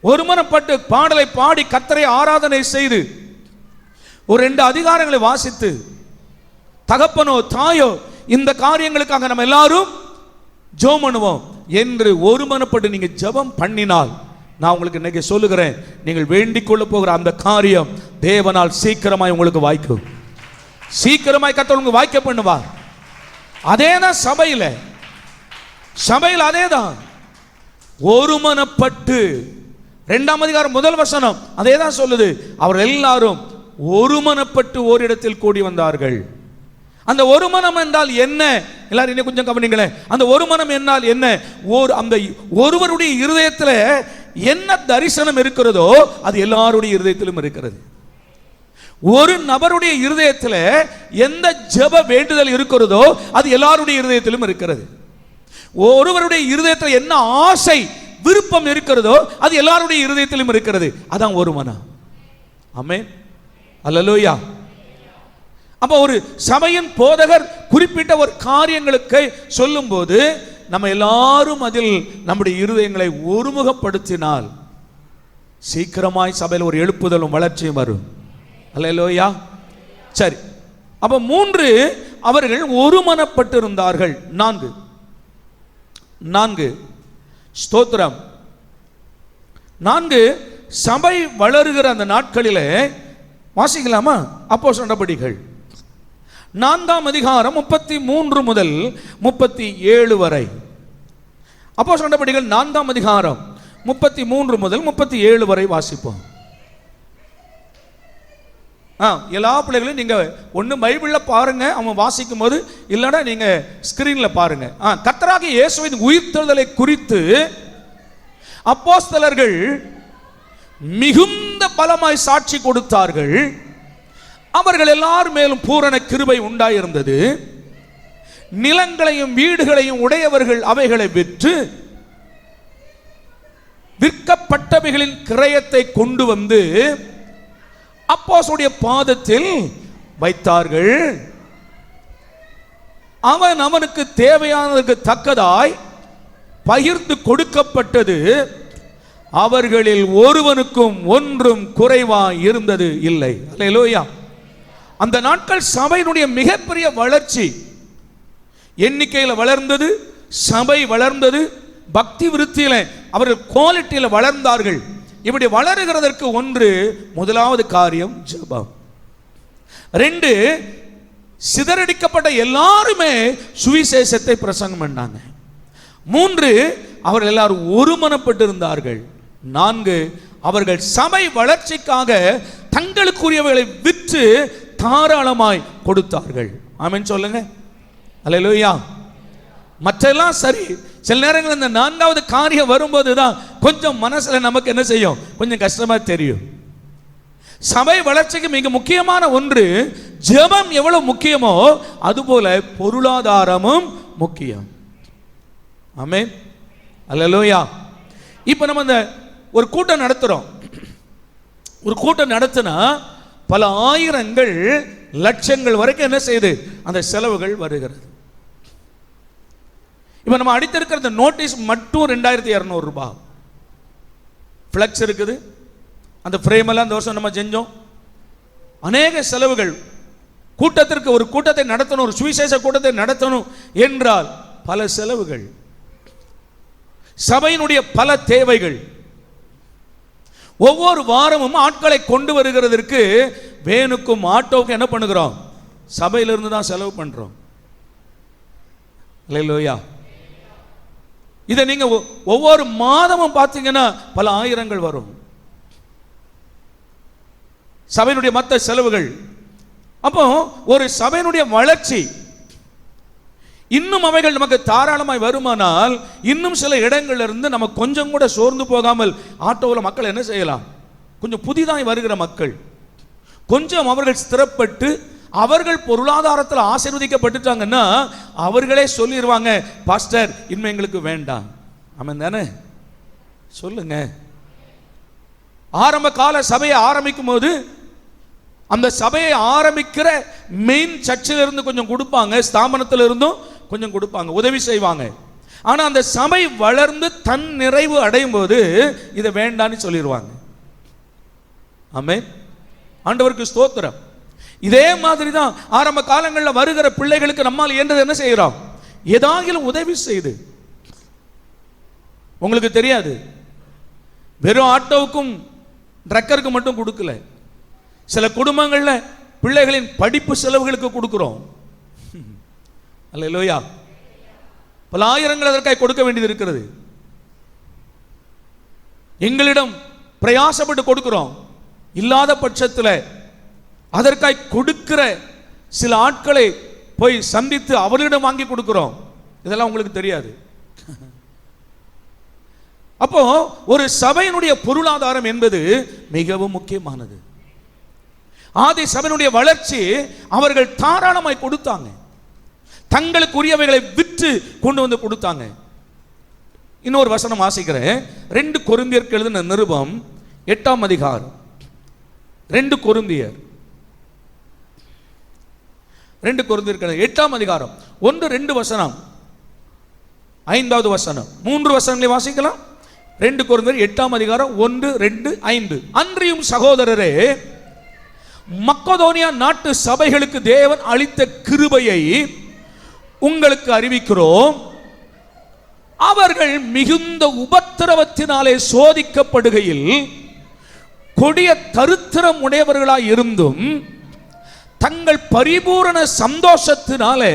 ஒருமனப்பட்டு பாடலை பாடி கர்த்தரை ஆராதனை செய்து ஒரு 2 அதிகாரங்களை வாசித்து, தகப்பனோ தாயோ இந்த காரியங்களுக்காக நம்ம எல்லாரும் ஜெபம் பண்ணுவோம் என்று ஒருமனப்பட்டு நீங்க ஜெபம் பண்ணினால், நான் உங்களுக்கு இன்னைக்கு சொல்லுகிறேன், நீங்கள் வேண்டிக் கொள்ள போகிற அந்த காரியம் தேவனால் சீக்கிரமாய் உங்களுக்கு வாய்க்கும். சீக்கிரமாய் கர்த்தர் உங்களுக்கு வாய்க்க பண்ணுவார். அதேதான் சபையில் அதேதான் ஒருமனப்பட்டு. 2ஆம் அதிகாரம் 1 வசனம் அதேதான் சொல்லுது. அவர் எல்லாரும் ஒருமனப்பட்டு ஓரிடத்தில் கூடி வந்தார்கள். அந்த ஒரு மனம் என்றால் என்ன? எல்லாரும் இன்னும் கொஞ்சம் கவனிங்களேன். அந்த ஒரு மனம் என்றால் என்ன? அந்த ஒருவருடைய இருதயத்தில் என்ன தரிசனம் இருக்கிறதோ அது எல்லாருடைய இருதயத்திலும் இருக்கிறது. ஒரு நபருடைய இருதயத்தில் எந்த ஜெப வேண்டுதல் இருக்கிறதோ அது எல்லாருடைய இருதயத்திலும் இருக்கிறது. ஒருவருடைய இருதயத்தில் என்ன ஆசை விருப்பம் இருக்கிறதோ அது எல்லாருடைய இருதயத்திலும் இருக்கிறது. அதான் ஒரு மனம். ஆமென், அல்லேலூயா. அப்ப ஒரு சபையின் போதகர் குறிப்பிட்ட ஒரு காரியங்களுக்கு சொல்லும் போது நம்ம எல்லாரும் அதில் நம்முடைய இருதயங்களை ஒருமுகப்படுத்தினால் சீக்கிரமாய் சபையில் ஒரு எழுப்புதலும் வளர்ச்சியும் வரும். அல்லேலூயா. சரி, அப்ப 3 அவர்கள் ஒருமனப்பட்டு இருந்தார்கள். 4 ஸ்தோத்திரம். 4 சபை வளருகிற அந்த நாட்களிலே வாசிக்கலாமா? அப்போஸ்தலர் நடபடிகள் 4ஆம் அதிகாரம் 33 முதல் 37 வரை. அப்போஸ்தலர் நடபடிகள் 4ஆம் அதிகாரம் 33 முதல் 37 வரை வாசிப்போம். எல்லா பிள்ளைகளையும் நீங்க ஒன்று பைபிளில் பாருங்க, அவன் வாசிக்கும் போது, இல்லைன்னா நீங்க ஸ்கிரீன்ல பாருங்க. கர்த்தராகிய இயேசுவின் உயிர்த்தெழுதலை குறித்து அப்போஸ்தலர்கள் மிகுந்த பலமாய் சாட்சி கொடுத்தார்கள். அவர்கள் எல்லார் மேலும் பூரண கிருபை உண்டாயிருந்தது. நிலங்களையும் வீடுகளையும் உடையவர்கள் அவைகளை விற்று விற்கப்பட்டவைகளின் கிரயத்தை கொண்டு வந்து அப்போஸ்தலருடைய பாதத்தில் வைத்தார்கள். அவனுக்கு தேவையானதற்கு தக்கதாய் பகிர்ந்து கொடுக்கப்பட்டது. அவர்களில் ஒருவனுக்கும் ஒன்றும் குறைவாய் இருந்தது இல்லை. அல்லேலூயா. அந்த நாட்கள் சபையினுடைய மிகப்பெரிய வளர்ச்சி. எண்ணிக்கையில் வளர்ந்தது, சபை வளர்ந்தது, பக்தி விருத்தியில அவர்கள் குவாலிட்டியில் வளர்ந்தார்கள். இப்படி வளருகிறதற்கு முதலாவது காரியம் ஜெபம். 2 சிதறடிக்கப்பட்ட எல்லாருமே சுவிசேஷத்தை பிரசங்கம் பண்ணாங்க. 3 அவர்கள் எல்லாரும் ஒருமனப்பட்டு இருந்தார்கள். 4 அவர்கள் சபை வளர்ச்சிக்காக தங்களுக்குரியவைகளை விற்று தாராளமாய் கொடுத்தார்கள். ஆமென் சொல்லுங்க. அல்லேலூயா. மற்றெல்லாம் சரி, சில நேரங்கள் இந்த 4வது காரியம் வரும்போது தான் கொஞ்சம் மனசுல நமக்கு என்ன செய்யும், கொஞ்சம் கஷ்டமா தெரியும். சபை வளர்ச்சிக்கு மிக முக்கியமான ஒன்று ஜெபம் எவ்வளவு முக்கியமோ அதுபோல பொருளாதாரமும் முக்கியம். ஆமென், அல்லேலூயா. இப்ப நம்ம இந்த ஒரு கூட்டம் நடத்துறோம். ஒரு கூட்டம் நடத்தினா பல ஆயிரங்கள் லட்சங்கள் வரைக்கும் என்ன செய்யுது, அந்த செலவுகள் வருகிறது. இப்ப நம்ம அடித்திருக்கிற நோட்டீஸ் மட்டும் 2200 ரூபாய். ஃபிளக்ஸ் இருக்குது, அந்த ஃப்ரேம் எல்லாம் இந்த வருஷம் நம்ம செஞ்சோம். அநேக செலவுகள். கூட்டத்திற்கு ஒரு கூட்டத்தை நடத்தணும், ஒரு சுவிசேஷ கூட்டத்தை நடத்தணும் என்றால் பல செலவுகள், சபையினுடைய பல தேவைகள். ஒவ்வொரு வாரமும் ஆட்களை கொண்டு வருகிறதற்கு வேனுக்கும் ஆட்டோவுக்கும் என்ன பண்ணுகிறோம், சபையிலிருந்து தான் செலவு பண்றோம். அல்லேலூயா. இதை நீங்க ஒவ்வொரு மாதமும் பார்த்தீங்கன்னா பல ஆயிரங்கள் வரும், சபையினுடைய மற்ற செலவுகள். அப்போ ஒரு சபையினுடைய வளர்ச்சி இன்னும் அவைகள் நமக்கு தாராளமாய் வருமானால் இன்னும் சில இடங்கள்ல இருந்து நம்ம கொஞ்சம் கூட சோர்ந்து போகாமல் ஆட்டோவில் மக்கள் என்ன செய்யலாம், கொஞ்சம் புதிதாய் வருகிற மக்கள் கொஞ்சம் அவர்கள் ஸ்திரப்பட்டு அவர்கள் பொருளாதாரத்தில் ஆசீர்வதிக்கப்பட்டுட்டாங்கன்னா அவர்களே சொல்லிடுவாங்க, பாஸ்டர் இனிமே எங்களுக்கு வேண்டாம். ஆமென் தானே, சொல்லுங்க. ஆரம்ப கால சபையை ஆரம்பிக்கும் போது அந்த சபையை ஆரம்பிக்கிற மெயின் சர்ச்சில் இருந்து கொஞ்சம் கொடுப்பாங்க, ஸ்தாபனத்தில் இருந்தும் கொஞ்சம் கொடுப்பாங்க, உதவி செய்வாங்க. ஆனா அந்த சபை வளர்ந்து தன் நிறைவு அடையும் போது இதை வேண்டான்னு சொல்லிடுவாங்க. ஆமென், ஆண்டவருக்கு ஸ்தோத்திரம். இதே மாதிரி தான் ஆரம்ப காலங்களில் வருகிற பிள்ளைகளுக்கு நம்மால் இயன்றது என்ன செய்கிறோம், ஏதாகிலும் உதவி செய்து. உங்களுக்கு தெரியாது, வெறும் ஆட்டோவுக்கும் ட்ரக்கருக்கு மட்டும் கொடுக்கல, சில குடும்பங்களில் பிள்ளைகளின் படிப்பு செலவுகளுக்கு கொடுக்கிறோம். அல்லேலூயா. பல ஆயிரங்கள் அதற்காக கொடுக்க வேண்டியது இருக்கிறது. எங்களிடம் பிரயாசப்பட்டு கொடுக்கிறோம். இல்லாத பட்சத்தில் அதற்காக கொடுக்கிற சில ஆட்களை போய் சந்தித்து அவர்களிடம் வாங்கி கொடுக்கிறோம். இதெல்லாம் உங்களுக்கு தெரியாது. அப்போ ஒரு சபையினுடைய பொருளாதாரம் என்பது மிகவும் முக்கியமானது. ஆதி சபையினுடைய வளர்ச்சி அவர்கள் தாராளமாய் கொடுத்தாங்க, தங்களுக்கு உரியவைகளை விற்று கொண்டு வந்து கொடுத்தாங்க. இன்னொரு வசனம் வாசிக்கிறேன், 2 கொரிந்தியருக்கு எழுதின நிருபம் 8ஆம் அதிகாரம். 2 கொரிந்தியர் 8ஆம் அதிகாரம் 1-2 வசனம், 5வது வசனம், 3 வசனங்களை வாசிக்கலாம். 2 கொரிந்தியர் 8ஆம் அதிகாரம் 1, 2, 5. அன்றியும் சகோதரரே, மக்கதோனியா நாட்டு சபைகளுக்கு தேவன் அளித்த கிருபையை உங்களுக்கு அறிவிக்கிறோம். அவர்கள் மிகுந்த உபத்திரவத்தினாலே சோதிக்கப்படுகையில் கொடிய தரித்திரம் உடையவர்களாய் இருந்தும் தங்கள் பரிபூரண சந்தோஷத்தினாலே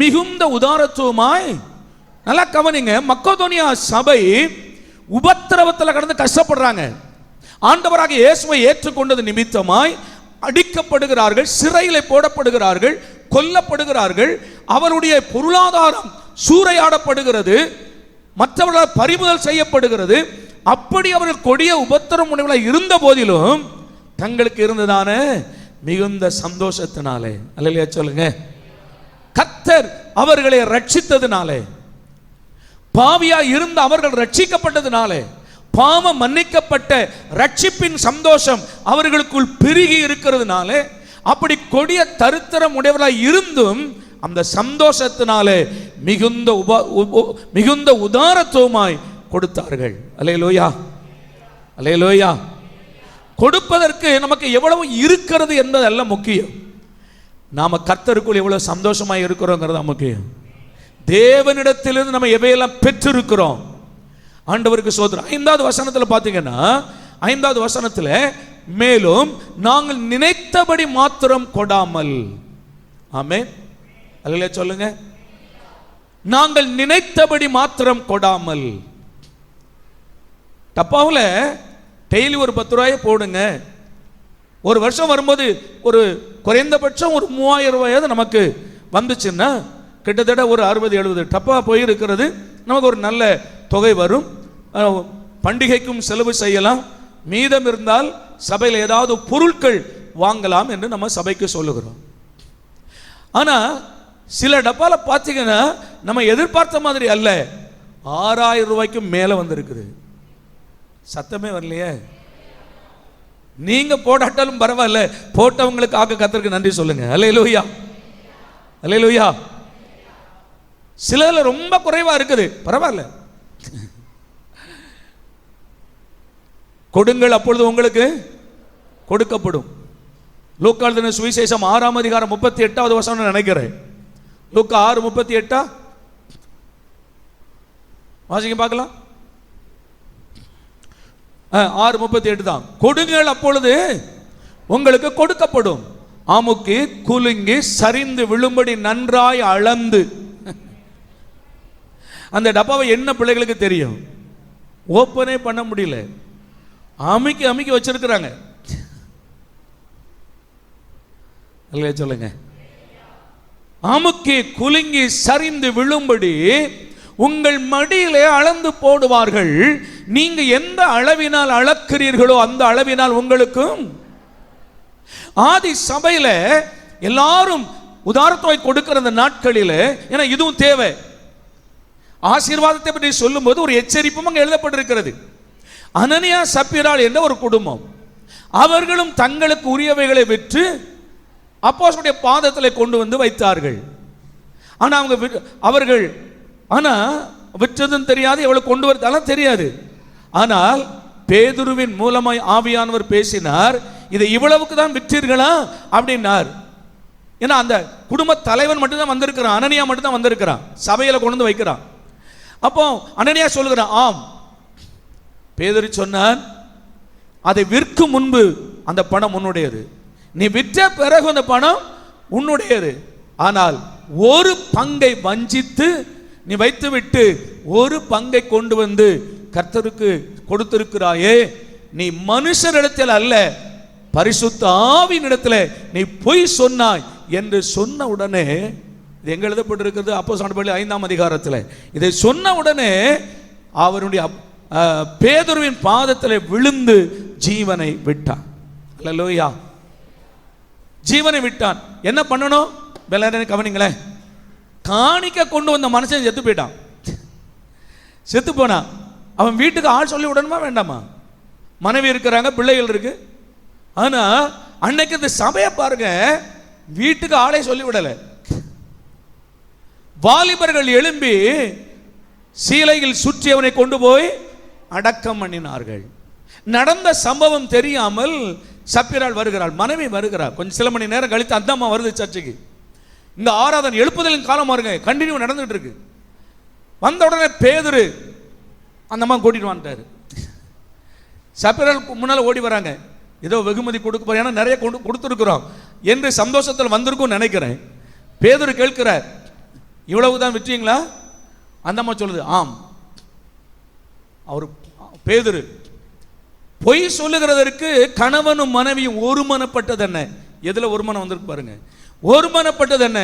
மிகுந்த உதாரத்துவமாய், நல்லா கவனிங்க, மக்கதோனியா சபை உபத்திரவத்தில் கடந்து கஷ்டப்படுறாங்க. ஆண்டவராக இயேசுவை ஏற்றுக்கொண்டது நிமித்தமாய் அடிக்கப்படுகிறார்கள், சிறையில் போடப்படுகிறார்கள், கொல்லப்படுகிறார்கள், அவருடைய பொருளாதாரம் சூறையாடப்படுகிறது, மற்றவர்களால் பறிமுதல் செய்யப்படுகிறது. அப்படி அவர்கள் கொடிய உபத்திரம் உணவுகளாக இருந்த போதிலும் தங்களுக்கு இருந்ததான மிகுந்த சந்தோஷத்தினாலே, அல்லேலூயா சொல்லுங்க, கர்த்தர் அவர்களை ரட்சித்ததினாலே, பாவியா இருந்த அவர்கள் ரட்சிக்கப்பட்டதினாலே, பாவம் மன்னிக்கப்பட்ட ரட்சிப்பின் சந்தோஷம் அவர்களுக்குள் பெருகி இருக்கிறதுனால, அப்படி கொடிய தரித்திரம் உடையவர்களாய் இருந்தும் அந்த சந்தோஷத்தினாலே மிகுந்த உதாரத்துவமாய் கொடுத்தார்கள். அல்லேலூயா, அல்லேலூயா. கொடுப்பதற்கு நமக்கு எவ்வளவு இருக்கிறது என்பதல்ல முக்கியம், நாம கர்த்தருக்குள் எவ்வளவு சந்தோஷமாய் இருக்கிறோங்கிறது முக்கியம். தேவனிடத்திலிருந்து நம்ம எவையெல்லாம் பெற்றிருக்கிறோம். ஆண்டவருக்கு சோதரம். 5வது வசனத்தில் பார்த்தீங்கன்னா, 5வது வசனத்தில், மேலும் நாங்கள் நினைத்தபடி மாத்திரம் கொடாமல், ஆமென், அல்லேலூயா சொல்லுங்க, நாங்கள் நினைத்தபடி மாத்திரம் கொடாமல். டப்பாவில் டெய்லி ஒரு 10 ரூபாயை போடுங்க, ஒரு வருஷம் வரும்போது ஒரு குறைந்தபட்சம் ஒரு 3000 ரூபாயாவது நமக்கு வந்துச்சுன்னா கிட்டத்தட்ட ஒரு 60-70 டப்பா போயிருக்கிறது, நமக்கு ஒரு நல்ல தொகை வரும். பண்டிகைக்கும் செலவு செய்யலாம். மீதம் இருந்தால் சபையில் ஏதாவது பொருட்கள் வாங்கலாம் என்று நம்ம சபைக்கு சொல்லுகிறோம். ஆனா சில டப்பால பார்த்தீங்கன்னா நம்ம எதிர்பார்த்த மாதிரி அல்ல, 6000 ரூபாய்க்கு மேல வந்திருக்குது. சத்தமே வரலையே. நீங்க போடாட்டாலும் பரவாயில்ல, போட்டவங்களுக்கு ஆக கர்த்தருக்கு நன்றி சொல்லுங்க. அல்லேலூயா, அல்லேலூயா. சிலர்ல ரொம்ப குறைவா இருக்குது, பரவாயில்ல. கொடுங்கள், அப்பொழுது உங்களுக்கு கொடுக்கப்படும். லூக்கா எழுதின சுவிசேஷம் 6ஆம் அதிகாரம் 38வது வசனம் நினைக்கிறேன். லூக்கா 6:38 வாசிங்க பார்க்கலாம். 6:38 தான். கொடுங்கள், அப்பொழுது உங்களுக்கு கொடுக்கப்படும். ஆமுக்கு குலுங்கி சரிந்து விழும்படி நன்றாய் அளந்து. அந்த டப்பாவை என்ன பிள்ளைகளுக்கு தெரியும்? ஓப்பனே பண்ண முடியல, அமுக்கி அமுக்கி வச்சிருக்கிறாங்க. சொல்லுங்க. அமுக்கி குலுங்கி சரிந்து விழும்படி உங்கள் மடியிலே அளந்து போடுவார்கள். நீங்க எந்த அளவினால் அளக்கிறீர்களோ அந்த அளவினால் உங்களுக்கும். ஆதி சபையில எல்லாரும் உதாரத்தொகை கொடுக்கிற அந்த நாட்களில், ஏன்னா இதுவும் தேவை. ஆசீர்வாதத்தை பற்றி சொல்லும் போது ஒரு எச்சரிப்பும் அங்கே எழுதப்பட்டிருக்கிறது. அனனியா சப்பீராள் என்ற ஒரு குடும்பம், அவர்களும் தங்களுக்கு உரியவைகளை விற்று அப்போஸ்தலருடைய பாதத்தில் கொண்டு வந்து வைத்தார்கள். ஆனா அவர்கள் விற்றதும் தெரியாது, எவ்வளவு கொண்டு வரதாலும் தெரியாது. ஆனால் பேதுருவின் மூலமாய் ஆவியானவர் பேசினார், இதை இவ்வளவுக்கு தான் விற்றீர்களா அப்படின்னார். ஏன்னா அந்த குடும்ப தலைவன் மட்டும் தான் வந்திருக்கிறான், அனனியா மட்டும் தான் வந்திருக்கிறான், சபையில கொண்டு வந்து வைக்கிறான். அப்போ அனனியா சொல்லுகிறான், ஆம். பேதுரு சொன்னான், அதை விற்கும் முன்பு அந்த பணம் உன்னுடையது, நீ விற்ற பிறகு அந்த பணம் உன்னுடையது. ஆனால் ஒரு பங்கை வஞ்சித்து நீ வைத்துவிட்டு ஒரு பங்கை கொண்டு வந்து கர்த்தருக்கு கொடுத்திருக்கிறாயே, நீ மனுஷரிடத்தில் அல்ல பரிசுத்த ஆவியினிடத்தில் நீ பொய் சொன்னாய் என்று சொன்ன உடனே, இது எங்க எழுதப்பட்டிருக்கிறது? அப்போஸ்தலர் 5ஆம் அதிகாரத்தில். இதை சொன்ன உடனே அவருடைய பேதுருவின் பாதத்தில் விழுந்து ஜீவனை விட்டான். அல்லேலூயா, ஜீவனை விட்டான். என்ன பண்ணணும்? கவனிங்களேன். காணிக்க கொண்டு வந்த மனுஷன் செத்து போயிட்டான். செத்து போனா அவன் வீட்டுக்கு ஆள் சொல்லி விடணுமா வேண்டாமா? மனைவி இருக்கிறாங்க, பிள்ளைகள் இருக்கு. ஆனா அன்னைக்கு இந்த சபையை பாருங்க, வீட்டுக்கு ஆளை சொல்லி விடல. வாலிபர்கள் எழும்பி சீலையில் சுற்றி அவனை கொண்டு போய் அடக்கம் பண்ணினார்கள். நடந்த சம்பவம் தெரியாமல் சப்பீராள் வருகிறாள், மனைவி வருகிறாள். கொஞ்சம் சில மணி நேரம் கழித்து அந்த அம்மா வருது சர்ச்சைக்கு. இந்த ஆராதனை எழுப்புதலின் காலம் பாருங்க, கண்டினியூ நடந்துட்டு இருக்கு. வந்த உடனே பேதுரு அந்த அம்மா கூட்டிட்டு வந்துட்டாரு. சப்பீராள் முன்னால ஓடி வராங்க, ஏதோ வெகுமதி கொடுக்க போற, ஏன்னா நிறைய கொடுத்துருக்கிறோம் என்று சந்தோஷத்தில் வந்திருக்கும் நினைக்கிறேன். பேதுரு கேட்கிறார், இவ்வளவுதான் விற்றீங்களா? அந்த அம்மா சொல்லுது, ஆம். அவர் பேதுரு பொய் சொல்லுகிறதற்கு கணவனும் மனைவியும் ஒருமனப்பட்டது என்ன? எதுல ஒருமனம் வந்திருக்கு பாருங்க. ஒருமனப்பட்டது என்ன?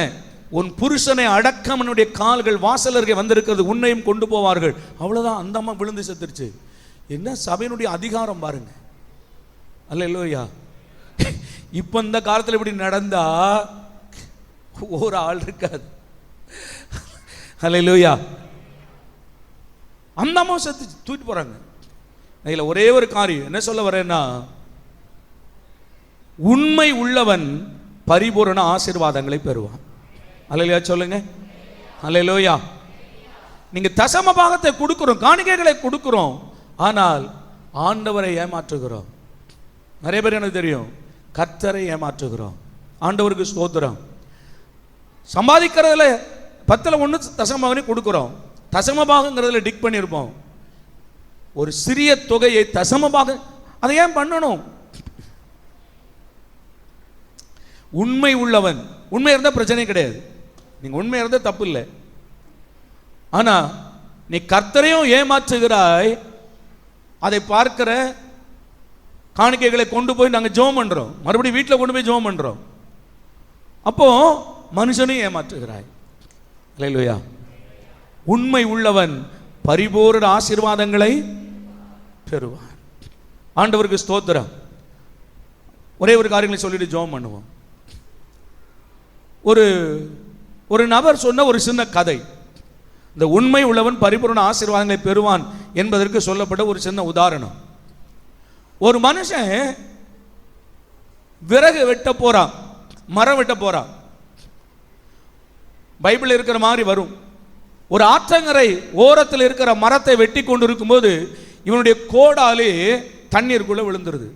உன் புருஷனை அடக்கமனுடைய கால்கள் வாசலருகே வந்திருக்கிறது, உன்னையும் கொண்டு போவார்கள். அவ்வளவுதான். அந்த அம்மா விழுந்து செத்துருச்சு. என்ன சபையினுடைய அதிகாரம் பாருங்க. அல்லேலூயா. இப்ப இந்த காலத்தில் இப்படி நடந்தா ஒரு ஆள் இருக்காது. அல்லேலூயா. அந்த அம்மா செத்து தூக்கிட்டு போறாங்க. இதுல ஒரே ஒரு காரியம் என்ன சொல்ல வரேன்னா, உண்மை உள்ளவன் பரிபூரண ஆசீர்வாதங்களை பெறுவான். அல்லேலூயா சொல்லுங்க. அல்லேலூயா. நீங்க தசம பாகத்தை கொடுக்கிறோம், காணிக்கைகளை கொடுக்கிறோம், ஆனால் ஆண்டவரை ஏமாற்றுகிறோம். நிறைய பேர் எனக்கு தெரியும், கர்த்தரை ஏமாற்றுகிறோம். ஆண்டவருக்கு ஸ்தோத்திரம். சம்பாதிக்கிறதுல 10ல் 1 தசமபாகனை கொடுக்கிறோம், தசமபாகங்கிறதுல டிக் பண்ணியிருப்போம். ஒரு சிறிய தொகையை தசமபாக, அதை ஏன் பண்ணணும்? உண்மை உள்ளவன், உண்மை இருந்தால் பிரச்சனை கிடையாது, நீங்க உண்மை இருந்தால் தப்பு இல்லை. ஆனா நீ கர்த்தரையும் ஏமாற்றுகிறாய். அதை பார்க்கிற காணிக்கைகளை கொண்டு போய் நாங்கள் ஜெபம் பண்றோம், மறுபடியும் வீட்டில் கொண்டு போய் ஜெபம் பண்றோம். அப்போ மனுஷனையும் ஏமாற்றுகிறாய். அல்லேலூயா. உண்மை உள்ளவன் பரிபூரண ஆசீர்வாதங்களை பெறுவான். ஆண்டவருக்கு ஸ்தோத்திரம். ஒரே ஒரு காரியங்களை சொல்லிட்டு ஜெபம் பண்ணுவோம். ஒரு நபர் சொன்ன ஒரு சின்ன கதை, இந்த உண்மை உள்ளவன் பரிபூரண ஆசீர்வாதங்களை பெறுவான் என்பதற்கு சொல்லப்பட்ட ஒரு சின்ன உதாரணம். ஒரு மனுஷன் விறகு வெட்ட போறான், மரம் வெட்ட போறான். பைபிள் இருக்கிற மாதிரி வரும். ஒரு ஆற்றங்கரை ஓரத்தில் இருக்கிற மரத்தை வெட்டி கொண்டு இருக்கும்போது இவனுடைய கோடாலே தண்ணீருக்குள்ள விழுந்துருது.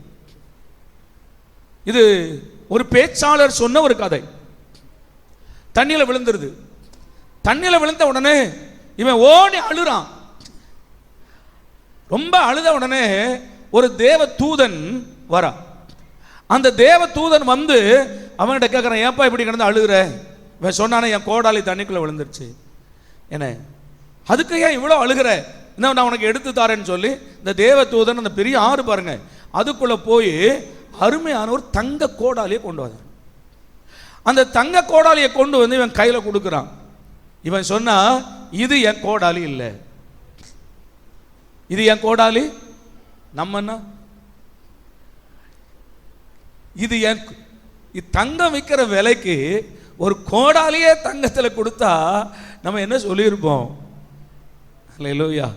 இது ஒரு பேச்சாளர் சொன்ன ஒரு கதை. தண்ணியில விழுந்துருது. தண்ணியில விழுந்த உடனே இவன் ஓடி அழுறான். ரொம்ப அழுத உடனே ஒரு தேவ தூதன் வரா. அந்த தேவ தூதன் வந்து அவன்கிட்ட கேட்கறான், ஏப்பா இப்படி கிடந்து அழுகுற? இவன் சொன்னானே, என் கோடாலி தண்ணிக்குள்ள விழுந்துருச்சு. என்ன அதுக்கு ஏன் இவ்வளோ அழுகிற? என்ன நான் உனக்கு எடுத்து தாரேன்னு சொல்லி இந்த தேவ தூதன் அந்த பெரிய ஆறு பாருங்க, அதுக்குள்ள போய் அருமையான ஒரு தங்க கோடாலியை கொண்டு வந்தார். அந்த தங்க கோடாலியை கொண்டு வந்து இவன் கையில கொடுக்குறான். இவன் சொன்னா, இது என் கோடாலி இல்லை, இது என் கோடாலி. நம்ம இது என் தங்கம் விற்கிற விலைக்கு ஒரு கோடாலியே தங்கத்தில் கொடுத்தா நம்ம என்ன சொல்லியிருப்போம்? அல்லேலூயா.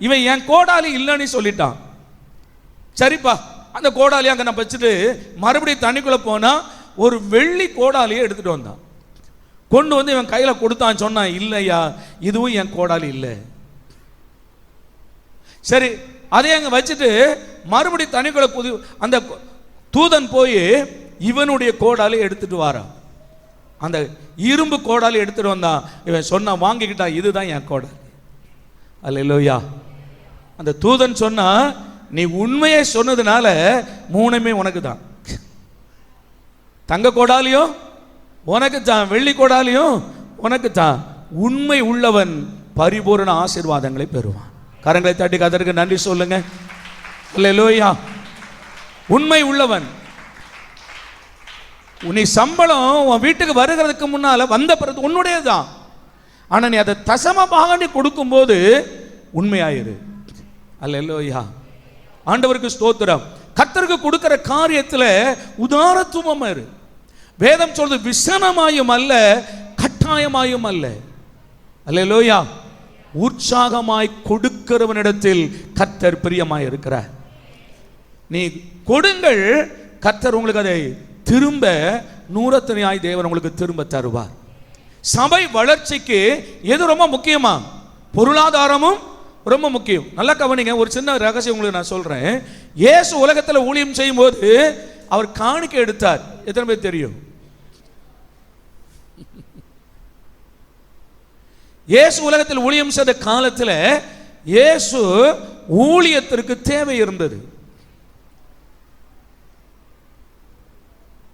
இவன் என் கோடாலி இல்லைன்னு சொல்லிட்டான். சரிப்பா, அந்த கோடாலியை அங்கே நான் வச்சுட்டு மறுபடியும் தண்ணிக்குள்ளே போனால் ஒரு வெள்ளி கோடாலியை எடுத்துகிட்டு வந்தான். கொண்டு வந்து இவன் கையில் கொடுத்தான். சொன்னான், இல்லையா, இதுவும் என் கோடாலி இல்லை. சரி, அதை அங்கே வச்சுட்டு மறுபடியும் தண்ணிக்குள்ளே அந்த தூதன் போய் இவனுடைய கோடாலி எடுத்துட்டு வாரான். அந்த இரும்பு கோடாலி எடுத்துட்டு வந்தான். இவன் சொன்னா, வாங்கிக்கிட்டான், இதுதான் என் கோடாலி. அல்லேலூயா. அந்த தூதன் சொன்னா, நீ உண்மையை சொன்னதுனால மூணுமே உனக்கு தான். தங்க கோடாலியும் உனக்கு தான், வெள்ளி கோடாலியும் உனக்கு தான். உண்மை உள்ளவன் பரிபூரண ஆசீர்வாதங்களை பெறுவான். கரங்களை தட்டி கர்த்தருக்கு நன்றி சொல்லுங்க. அல்லேலூயா. உண்மை உள்ளவன். நீ சம்பளம் உன் வீட்டுக்கு வருகிறதுக்கு முன்னால வந்த பிறகு உன்னுடையதான். ஆனா நீ அதை தசம பாகம் நீ கொடுக்கும்போது உண்மையாயிரு. அல்லேலூயா. ஆண்டவருக்கு ஸ்தோத்திரம். கர்த்தருக்கு கொடுக்கிற காரியத்துல உதாரத்துவம் இரு. வேதம் சொல்றது விசனமாயும் அல்ல, கட்டாயமாயும் அல்ல. அல்லேலூயா. உற்சாகமாய் கொடுக்கிறவனிடத்தில் கர்த்தர் பிரியமாய் இருக்கிறார். நீ கொடுங்கள், கர்த்தர் உங்களுக்கு அதை திரும்ப நூறத்தனையாய் தேவன் உங்களுக்கு திரும்ப தருவார். சபை வளர்ச்சிக்கு எது ரொம்ப முக்கியமா? பொருளாதாரமும் ரொம்ப முக்கியம். நல்லா கவனிங்க. ஒரு சின்ன ரகசியம் உங்களுக்கு நான் சொல்றேன். இயேசு உலகத்தில் ஊழியம் செய்யும் போது அவர் காணிக்கை எடுத்தார். எத்தனை பேர் தெரியும்? இயேசு உலகத்தில் ஊழியம் செய்த காலத்தில் இயேசு ஊழியத்திற்கு தேவை இருந்தது.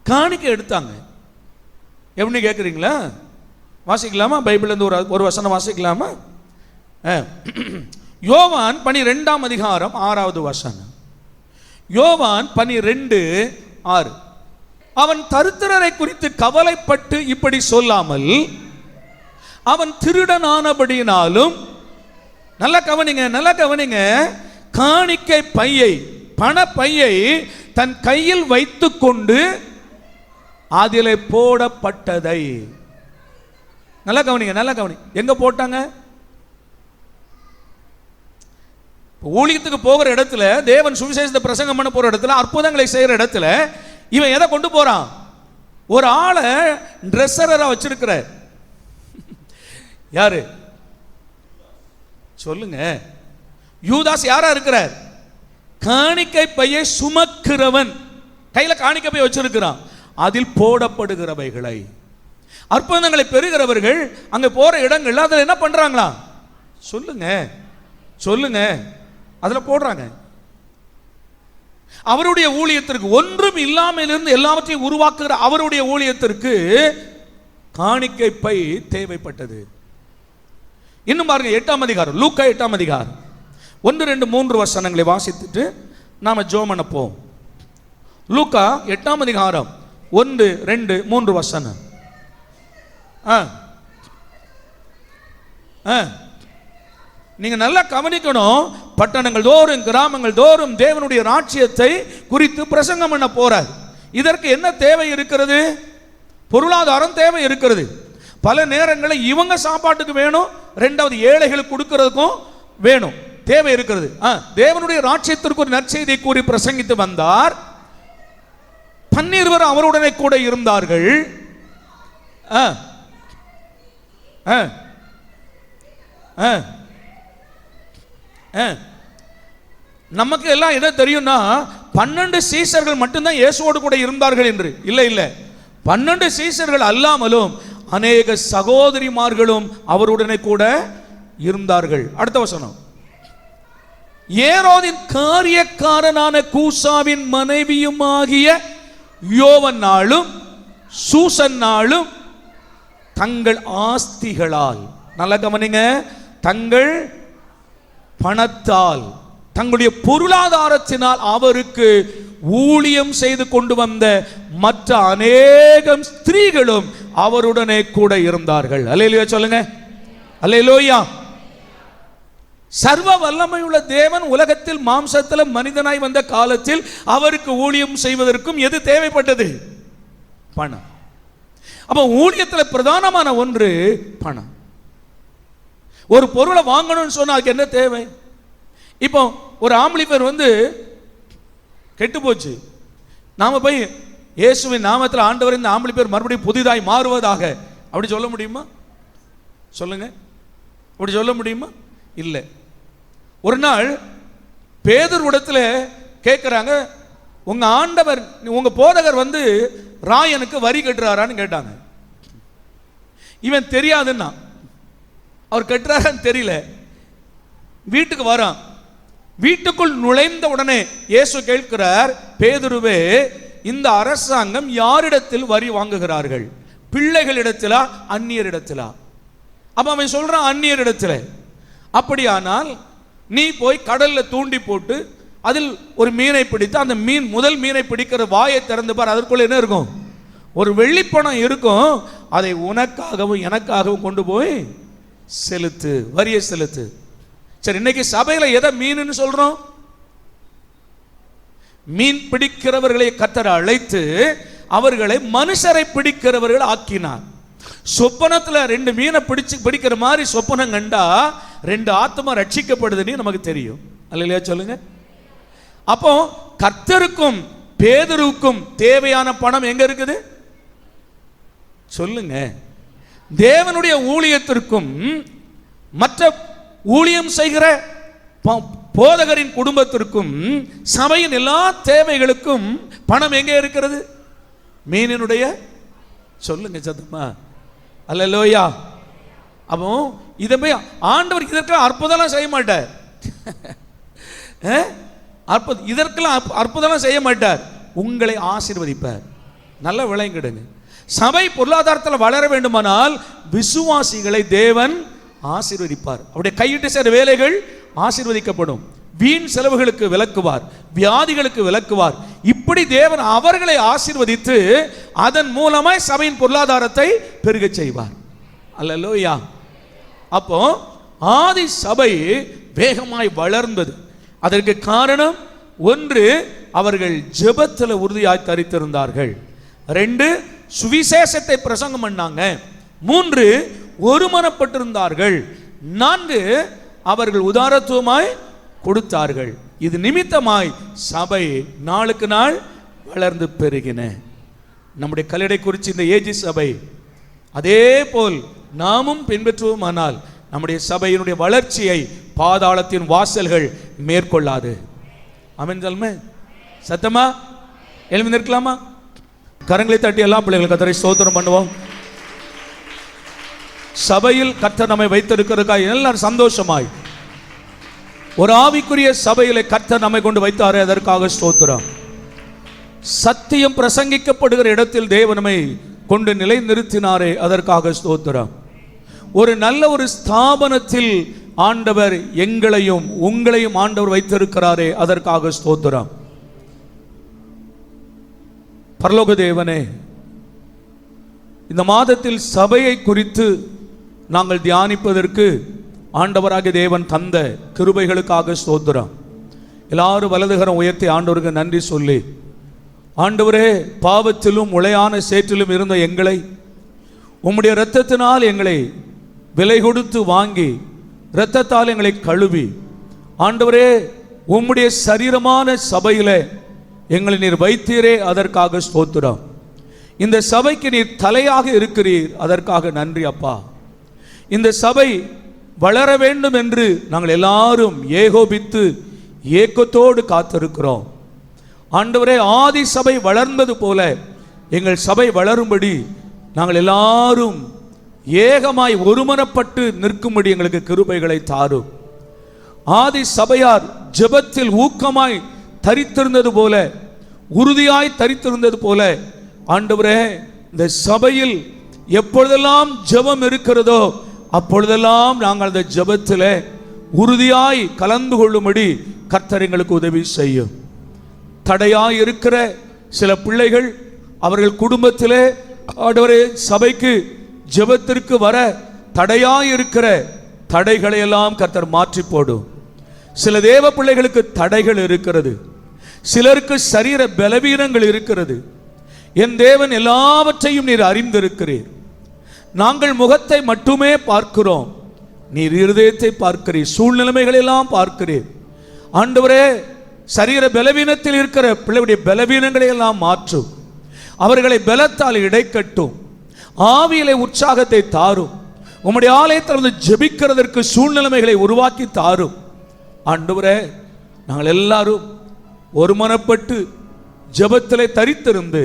காணிக்கை எடுத்தாங்க. எப்படி கேட்குறீங்களா? வாசிக்கலாமா? பைபிள் இருந்து ஒரு வசனம் வாசிக்கலாமா? யோவான் 12ஆம் அதிகாரம் 6வது வசனம். யோவான் 12:6. அவன் தரித்திரரை குறித்து கவலைப்பட்டு இப்படி சொல்லாமல், அவன் திருடனானபடியினாலும், நல்லா கவனிங்க, நல்லா கவனிங்க, காணிக்கை பையை, பண பையை தன் கையில் வைத்துக் கொண்டு அதிலே போடப்பட்டதை. நல்லா கவனிங்க, நல்லா கவனி. எங்க போட்டாங்க? ஊழியத்துக்கு போகிற இடத்துல, தேவன் சுவிசேஷத்தை பிரசங்கம் பண்ண போற இடத்துல, அற்புதங்களை செய்யற இடத்துல இவன் எதை கொண்டு போறான்? ஒரு ஆளை ட்ரெஸ்ஸரா வச்சிருக்கிற. யாரு சொல்லுங்க? யூதாஸ் யாரா இருக்கிறார்? காணிக்கை பையை சுமக்கிறவன். கையில காணிக்கை பை வச்சிருக்கிறான். அதில் போடப்படுகிறவைகளை, அற்புதங்களை பெறுகிறவர்கள் அங்க போற இடங்கள்ல அதில் என்ன பண்றாங்களா? சொல்லுங்க, சொல்லுங்க, அதுல போடுறாங்க. அவருடைய ஊழியத்திற்கு, ஒன்றும் இல்லாமல் இருந்து எல்லாவற்றையும் உருவாக்குகிற அவருடைய ஊழியத்திற்கு காணிக்கை பை தேவைப்பட்டது. இன்னும் பாருங்க, 8ஆம் அதிகாரம், லூக்கா 8ஆம் அதிகாரம் 1, 2, 3 வசனங்களை வாசித்துட்டு நாம ஜெபம் பண்ண போவோம். லூக்கா 8ஆம் அதிகாரம் 1, 2, 3 வசனம். நீங்க நல்லா கவனிக்கணும். பட்டணங்கள் தோறும், கிராமங்கள் தோறும் தேவனுடைய ராஜ்யத்தை குறித்து பிரசங்கம் பண்ண போறார். இதற்கு என்ன தேவை இருக்கிறது? பொருளாதாரம் தேவை இருக்கிறது. பல நேரங்களில் இவங்க சாப்பாட்டுக்கு வேணும், ரெண்டாவது ஏழைகளுக்கு கொடுக்கிறதுக்கும் வேணும், தேவை இருக்கிறது. தேவனுடைய ராஜ்யத்திற்கு ஒரு நற்செய்தியை கூறி பிரசங்கித்து வந்தார். 12 அவருடனே கூட இருந்தார்கள். நமக்கு எல்லாம் என்ன தெரியும்னா 12 சீஷர்கள் மட்டும்தான் இயேசுவோடு கூட இருந்தார்கள் என்று. இல்லை இல்லை, 12 சீஷர்கள் அல்லாமலும் அநேக சகோதரிமார்களும் அவருடனே கூட இருந்தார்கள். அடுத்த வசனம், ஏரோதின் காரியக்காரனான கூசாவின் மனைவியுமாகிய யோவன்னாலும் சூசன்னாலும் தங்கள் ஆஸ்திகளால், நல்ல கவனிங்க, தங்கள் பணத்தால், தங்களுடைய பொருளாதாரத்தினால் அவருக்கு ஊழியம் செய்து கொண்டு வந்த மற்ற அநேகம் ஸ்திரீகளும் அவருடனே கூட இருந்தார்கள். அல்லேலூயா சொல்லுங்க, அல்லேலூயா. சர்வ வல்லமையுள்ள தேவன் உலகத்தில் மாம்சத்தில் மனிதனாய் வந்த காலத்தில் அவருக்கு ஊழியம் செய்வதற்கும் எது தேவைப்பட்டது? பணம். அப்ப ஊழியத்தில் பிரதானமான ஒன்று பணம். ஒரு பொருளை வாங்கணும்னு சொன்னா அதுக்கு என்ன தேவை? இப்போ ஒரு ஆம்பிளிஃபையர் கெட்டு போச்சு, நாம போய் இயேசுவின் நாமத்தில் ஆண்டவர் இந்த ஆம்பிளிஃபையர் மறுபடியும் புதிதாய் மாறுவதாக அப்படி சொல்ல முடியுமா? சொல்லுங்க, அப்படி சொல்ல முடியுமா? இல்லை. ஒரு நாள் பேதுருவிடத்தில் கேட்குறாங்க, உங்க ஆண்டவர் உங்க போதகர் ராயனுக்கு வரி கட்டுறாரான்னு கேட்டாங்க. இவன் தெரியாதுன்னா, அவர் கட்டுறாரான்னு தெரியல. வீட்டுக்கு வரான். வீட்டுக்குள் நுழைந்த உடனே இயேசு கேட்கிறார், பேதுருவே, இந்த அரசாங்கம் யாரிடத்தில் வரி வாங்குகிறார்கள்? பிள்ளைகளிடத்திலா அந்நியரிடத்திலா? அப்ப அவன் சொல்றான் அந்நியரிடத்தில். அப்படியானால் நீ போய் கடல்ல தூண்டி போட்டு அதில் ஒரு மீனை பிடித்து அந்த மீன் முதல் மீனை பிடிக்கிற வாயை திறந்து பார், அதற்குள்ள என்ன இருக்கும்? ஒரு வெள்ளிப்பணம் இருக்கும். அதை உனக்காகவும் எனக்காகவும் கொண்டு போய் செலுத்து, வரியை செலுத்து. சரி, இன்னைக்கு சபையில எதை மீன் சொல்றோம்? மீன் பிடிக்கிறவர்களை கர்த்தர் அழைத்து அவர்களை மனுஷரை பிடிக்கிறவர்கள் ஆக்கினார். சொப்பனத்துல 2 மீனை பிடிக்கிற மாதிரி சொப்பனம் கண்டா 2 ஆத்மா ரட்சிக்கப்படுதுன்னு நமக்கு தெரியும். அல்லையா சொல்லுங்க. அப்போ கர்த்தருக்கும் பேதுருவுக்கும் தேவையான பணம் எங்க இருக்குது? சொல்லுங்க. தேவனுடைய ஊழியத்திற்கும் மற்ற ஊழியம் செய்கிற போதகரின் குடும்பத்திற்கும் சபையின் எல்லா தேவைகளுக்கும் பணம் எங்கே இருக்கிறது? மீனினுடைய, சொல்லுங்க சத்தமா, அல்லேலூயா. அப்போ இதை போய் ஆண்டவர் இதற்கெல்லாம் அற்புதம் செய்ய மாட்டார். இதற்கெல்லாம் அற்புதம் செய்ய மாட்டார். உங்களை ஆசீர்வதிப்பார். நல்ல விளங்கிடுங்க. சபை பொருளாதாரத்தில் வளர வேண்டுமானால் விசுவாசிகளை தேவன் ஆசீர்வதிப்பார். அவருடைய கையிட்டு சேர வேலைகள் ஆசீர்வதிக்கப்படும். வீண் செலவுகளுக்கு விலக்குவார், வியாதிகளுக்கு விலக்குவார். இப்படி தேவன் அவர்களை ஆசீர்வதித்து அதன் மூலமாய் சபையின் பொருளாதாரத்தை பெருக செய்வார். அல்லேலூயா. அப்போ ஆதி சபை வேகமாய் வளர்ந்தது. அதற்கு காரணம், 1, அவர்கள் ஜெபத்தில் உறுதியாய் தரித்திருந்தார்கள். 2, சுவிசேஷத்தை பிரசங்கம் பண்ணாங்க. 3, ஒருமனப்பட்டிருந்தார்கள். 4, அவர்கள் உதாரத்துவமாய் கொடுத்தார்கள். இது நிமித்தமாய் சபை நாளுக்கு நாள் வளர்ந்து பெருகின. நம்முடைய கல்லடை குறித்து இந்த ஏஜி சபை அதே போல் நாமும் பின்பற்றுவோமானால் நம்முடைய சபையினுடைய வளர்ச்சியை பாதாளத்தின் வாசல்கள் மேற்கொள்ளாது. ஆமென் சொல்லுமே. சத்தமா எழுந்து நிற்கலாமா? கரங்களை தட்டி எல்லா பிள்ளைகள் கர்த்தரை ஸ்தோத்திரம் பண்ணுவோம். சபையில் கர்த்தர் நம்மை வைத்திருக்கிறதுக்காக எல்லாரும் சந்தோஷமாய் ஒரு ஆவிக்குரிய சபையிலே கர்த்தர் நம்மை கொண்டு வைத்தாரே, அதற்காக ஸ்தோத்திரம். சத்தியம் பிரசங்கிக்கப்படுகிற இடத்தில் தேவன் நம்மை கொண்டு நிலை நிறுத்தினாரே, அதற்காக ஸ்தோத்திரம். ஒரு நல்ல ஒரு ஸ்தாபனத்தில் ஆண்டவர் எங்களையும் உங்களையும் ஆண்டவர் வைத்திருக்கிறாரே, அதற்காக ஸ்தோத்திரம். பரலோக தேவனே, இந்த மாதத்தில் சபையை குறித்து நாங்கள் தியானிப்பதற்கு ஆண்டவராகிய தேவன் தந்த கிருபைகளுக்காக ஸ்தோத்திரம். எல்லாரும் வலதுகரம் உயர்த்தி ஆண்டவருக்கு நன்றி சொல்லி ஆண்டவரே, பாவத்திலும் உளையான சேற்றிலும் இருந்த எங்களை உம்முடைய இரத்தத்தினால் எங்களை விலை கொடுத்து வாங்கி இரத்தத்தால் எங்களை கழுவி, ஆண்டவரே, உம்முடைய சரீரமான சபையில எங்களை நீர் வைத்தீரே, அதற்காக ஸ்தோத்திரம். இந்த சபைக்கு நீர் தலையாக இருக்கிறீர், அதற்காக நன்றி அப்பா. இந்த சபை வளர வேண்டும் என்று நாங்கள் எல்லாரும் ஏகோபித்து ஏக்கத்தோடு காத்திருக்கிறோம். ஆண்டவரே, ஆதி சபை வளர்ந்தது போல எங்கள் சபை வளரும்படி நாங்கள் எல்லாரும் ஏகமாய் ஒருமனப்பட்டு நிற்கும்படி எங்களுக்கு கிருபைகளை தாரும். ஆதி சபையார் ஜெபத்தில் ஊக்கமாய் தரித்திருந்தது போல, உறுதியாய் தரித்திருந்தது போல, ஆண்டவரே, இந்த சபையில் எப்பொழுதெல்லாம் ஜெபம் இருக்கிறதோ அப்பொழுதெல்லாம் நாங்கள் அந்த ஜெபத்தில் உறுதியாய் கலந்து கொள்ளும்படி கர்த்தர் எங்களுக்கு உதவி செய்யும். தடையாய் இருக்கிற சில பிள்ளைகள் அவர்கள் குடும்பத்திலே, ஆண்டவரே, சபைக்கு ஜெபத்திற்கு வர தடையாய் இருக்கிற தடைகளை எல்லாம் கர்த்தர் மாற்றி போடும். சில தேவ பிள்ளைகளுக்கு தடைகள் இருக்கிறது, சிலருக்கு சரீர பலவீனங்கள் இருக்கிறது. என் தேவன் எல்லாவற்றையும் நீர் அறிந்திருக்கிறீர். நாங்கள் முகத்தை மட்டுமே பார்க்கிறோம், நீர் இருதயத்தை பார்க்கிறீர், சூழ்நிலைமைகள் எல்லாம் பார்க்கிறீர். ஆண்டவரே, சரீர பலவீனத்தில் இருக்கிற பிள்ளையுடைய பலவீனங்களை எல்லாம் மாற்றும், அவர்களை பலத்தால் இடைக்கட்டும், ஆவியிலே உற்சாகத்தை தாரும், உம்முடைய ஆலயத்தில் ஜெபிக்கிறதற்கு சூழ்நிலைமைகளை உருவாக்கி தாரும். ஆண்டவரே, நாங்கள் எல்லாரும் ஒருமனப்பட்டு ஜெபத்திலே தரித்திருந்து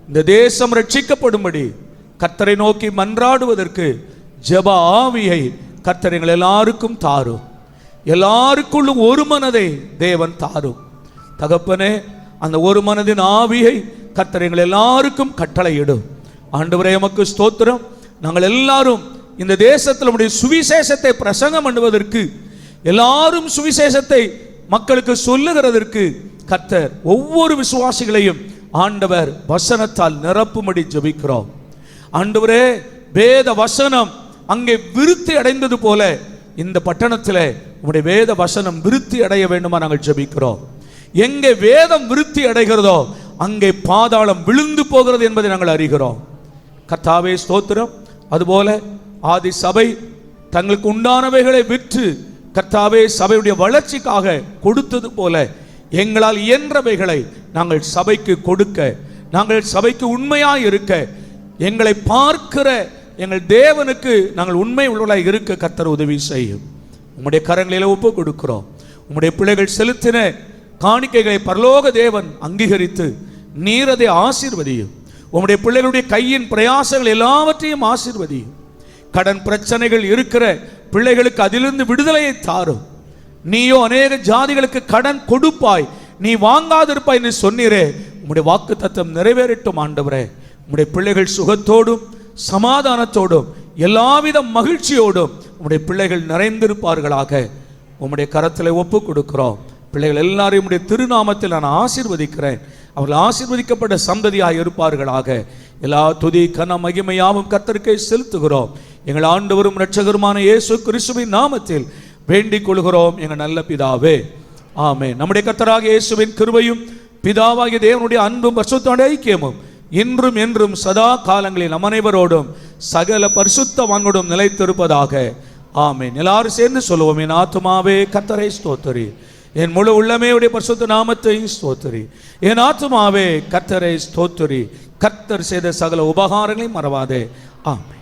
இந்த தேசம் ரட்சிக்கப்படும்படி கர்த்தரை நோக்கி மன்றாடுவதற்கு ஜெப ஆவியை கர்த்தர் எங்கள் எல்லாருக்கும் தாரும். எல்லாருக்குள்ளும் ஒரு மனதை தேவன் தாரும். தகப்பனே, அந்த ஒரு மனதின் ஆவியை கர்த்தர் எங்கள் எல்லாருக்கும் கட்டளையிடும். ஆண்டவரே, எமக்கு ஸ்தோத்திரம். நாங்கள் எல்லாரும் இந்த தேசத்தில் நம்முடைய சுவிசேஷத்தை பிரசங்கம் பண்ணுவதற்கு, எல்லாரும் சுவிசேஷத்தை மக்களுக்கு சொல்லுகிறதற்கு கர்த்தர் ஒவ்வொரு விசுவாசிகளையும் ஆண்டவர் வசனத்தால் நிரப்பும்படி ஜெபிக்கிறோம். ஆண்டவரே, வேத வசனம் அங்கே விருத்தி அடைந்தது போல இந்த பட்டணத்தில் உம்முடைய வேத வசனம் விருத்தி அடைய வேண்டுமா நாங்கள் ஜெபிக்கிறோம். எங்கே வேதம் விருத்தி அடைகிறதோ அங்கே பாதாளம் விழுந்து போகிறது என்பதை நாங்கள் அறிகிறோம். கர்த்தாவே ஸ்தோத்திரம். அதுபோல ஆதி சபை தங்களுக்கு உண்டானவைகளை விற்று கர்த்தாவே சபையுடைய வளர்ச்சிக்காக கொடுத்தது போல எங்களால் இயன்றவைகளை நாங்கள் சபைக்கு கொடுக்க, நாங்கள் சபைக்கு உண்மையாய் இருக்க, எங்களை பார்க்கிற எங்கள் தேவனுக்கு நாங்கள் உண்மை உள்ளவர்களாய் இருக்க கர்த்தர் உதவி செய்யும். உம்முடைய கரங்களில் ஒப்பு கொடுக்கிறோம். உம்முடைய பிள்ளைகள் செலுத்தின காணிக்கைகளை பரலோக தேவன் அங்கீகரித்து நீர் அதை ஆசீர்வதியும். உம்முடைய பிள்ளைகளுடைய கையின் பிரயாசங்கள் எல்லாவற்றையும் ஆசீர்வதியும். கடன் பிரச்சனைகள் இருக்கிற பிள்ளைகளுக்கு அதிலிருந்து விடுதலையை தாரும். நீயோ அநேக ஜாதிகளுக்கு கடன் கொடுப்பாய், நீ வாங்காதிருப்பாய் என்று சொன்னீரே, உம்முடைய வாக்கு தத்தம் நிறைவேறட்டும். ஆண்டவரே, உம்முடைய பிள்ளைகள் சுகத்தோடும் சமாதானத்தோடும் எல்லாவித மகிழ்ச்சியோடும் உம்முடைய பிள்ளைகள் நிறைந்திருப்பார்களாக உம்முடைய கரத்தில் ஒப்பு கொடுக்கிறோம். பிள்ளைகள் எல்லாரையும் உம்முடைய திருநாமத்தில் நான் ஆசீர்வதிக்கிறேன். அவர்கள் ஆசீர்வதிக்கப்பட்ட சந்ததியாக இருப்பார்களாக. எல்லா துதி கன மகிமையாவும் கர்த்தருக்கே செலுத்துகிறோம். எங்கள் ஆண்டவரும் இரட்சகருமான இயேசு கிறிஸ்துவின் நாமத்தில் வேண்டிக் கொள்கிறோம் எங்கள் நல்ல பிதாவே, ஆமென். நம்முடைய கர்த்தராகிய இயேசுவின் கிருபையும் பிதாவாகிய தேவனுடைய அன்பும் பரிசுத்த ஐக்கியமும் இன்றும் என்றும் சதா காலங்களில் நம் அனைவரோடும் சகல பரிசுத்தவான்களோடும் நிலைத்திருப்பதாக, ஆமென். எல்லாரும் சேர்ந்து சொல்லுவோம். என் ஆத்துமாவே கர்த்தரை ஸ்தோத்திரி, என் முழு உள்ளமே உடைய பரிசுத்த நாமத்தை ஸ்தோத்திரி. என் ஆத்துமாவே கர்த்தரை ஸ்தோத்திரி, கர்த்தர் செய்த சகல உபகாரங்களையும் மறவாதே. ஆமென்.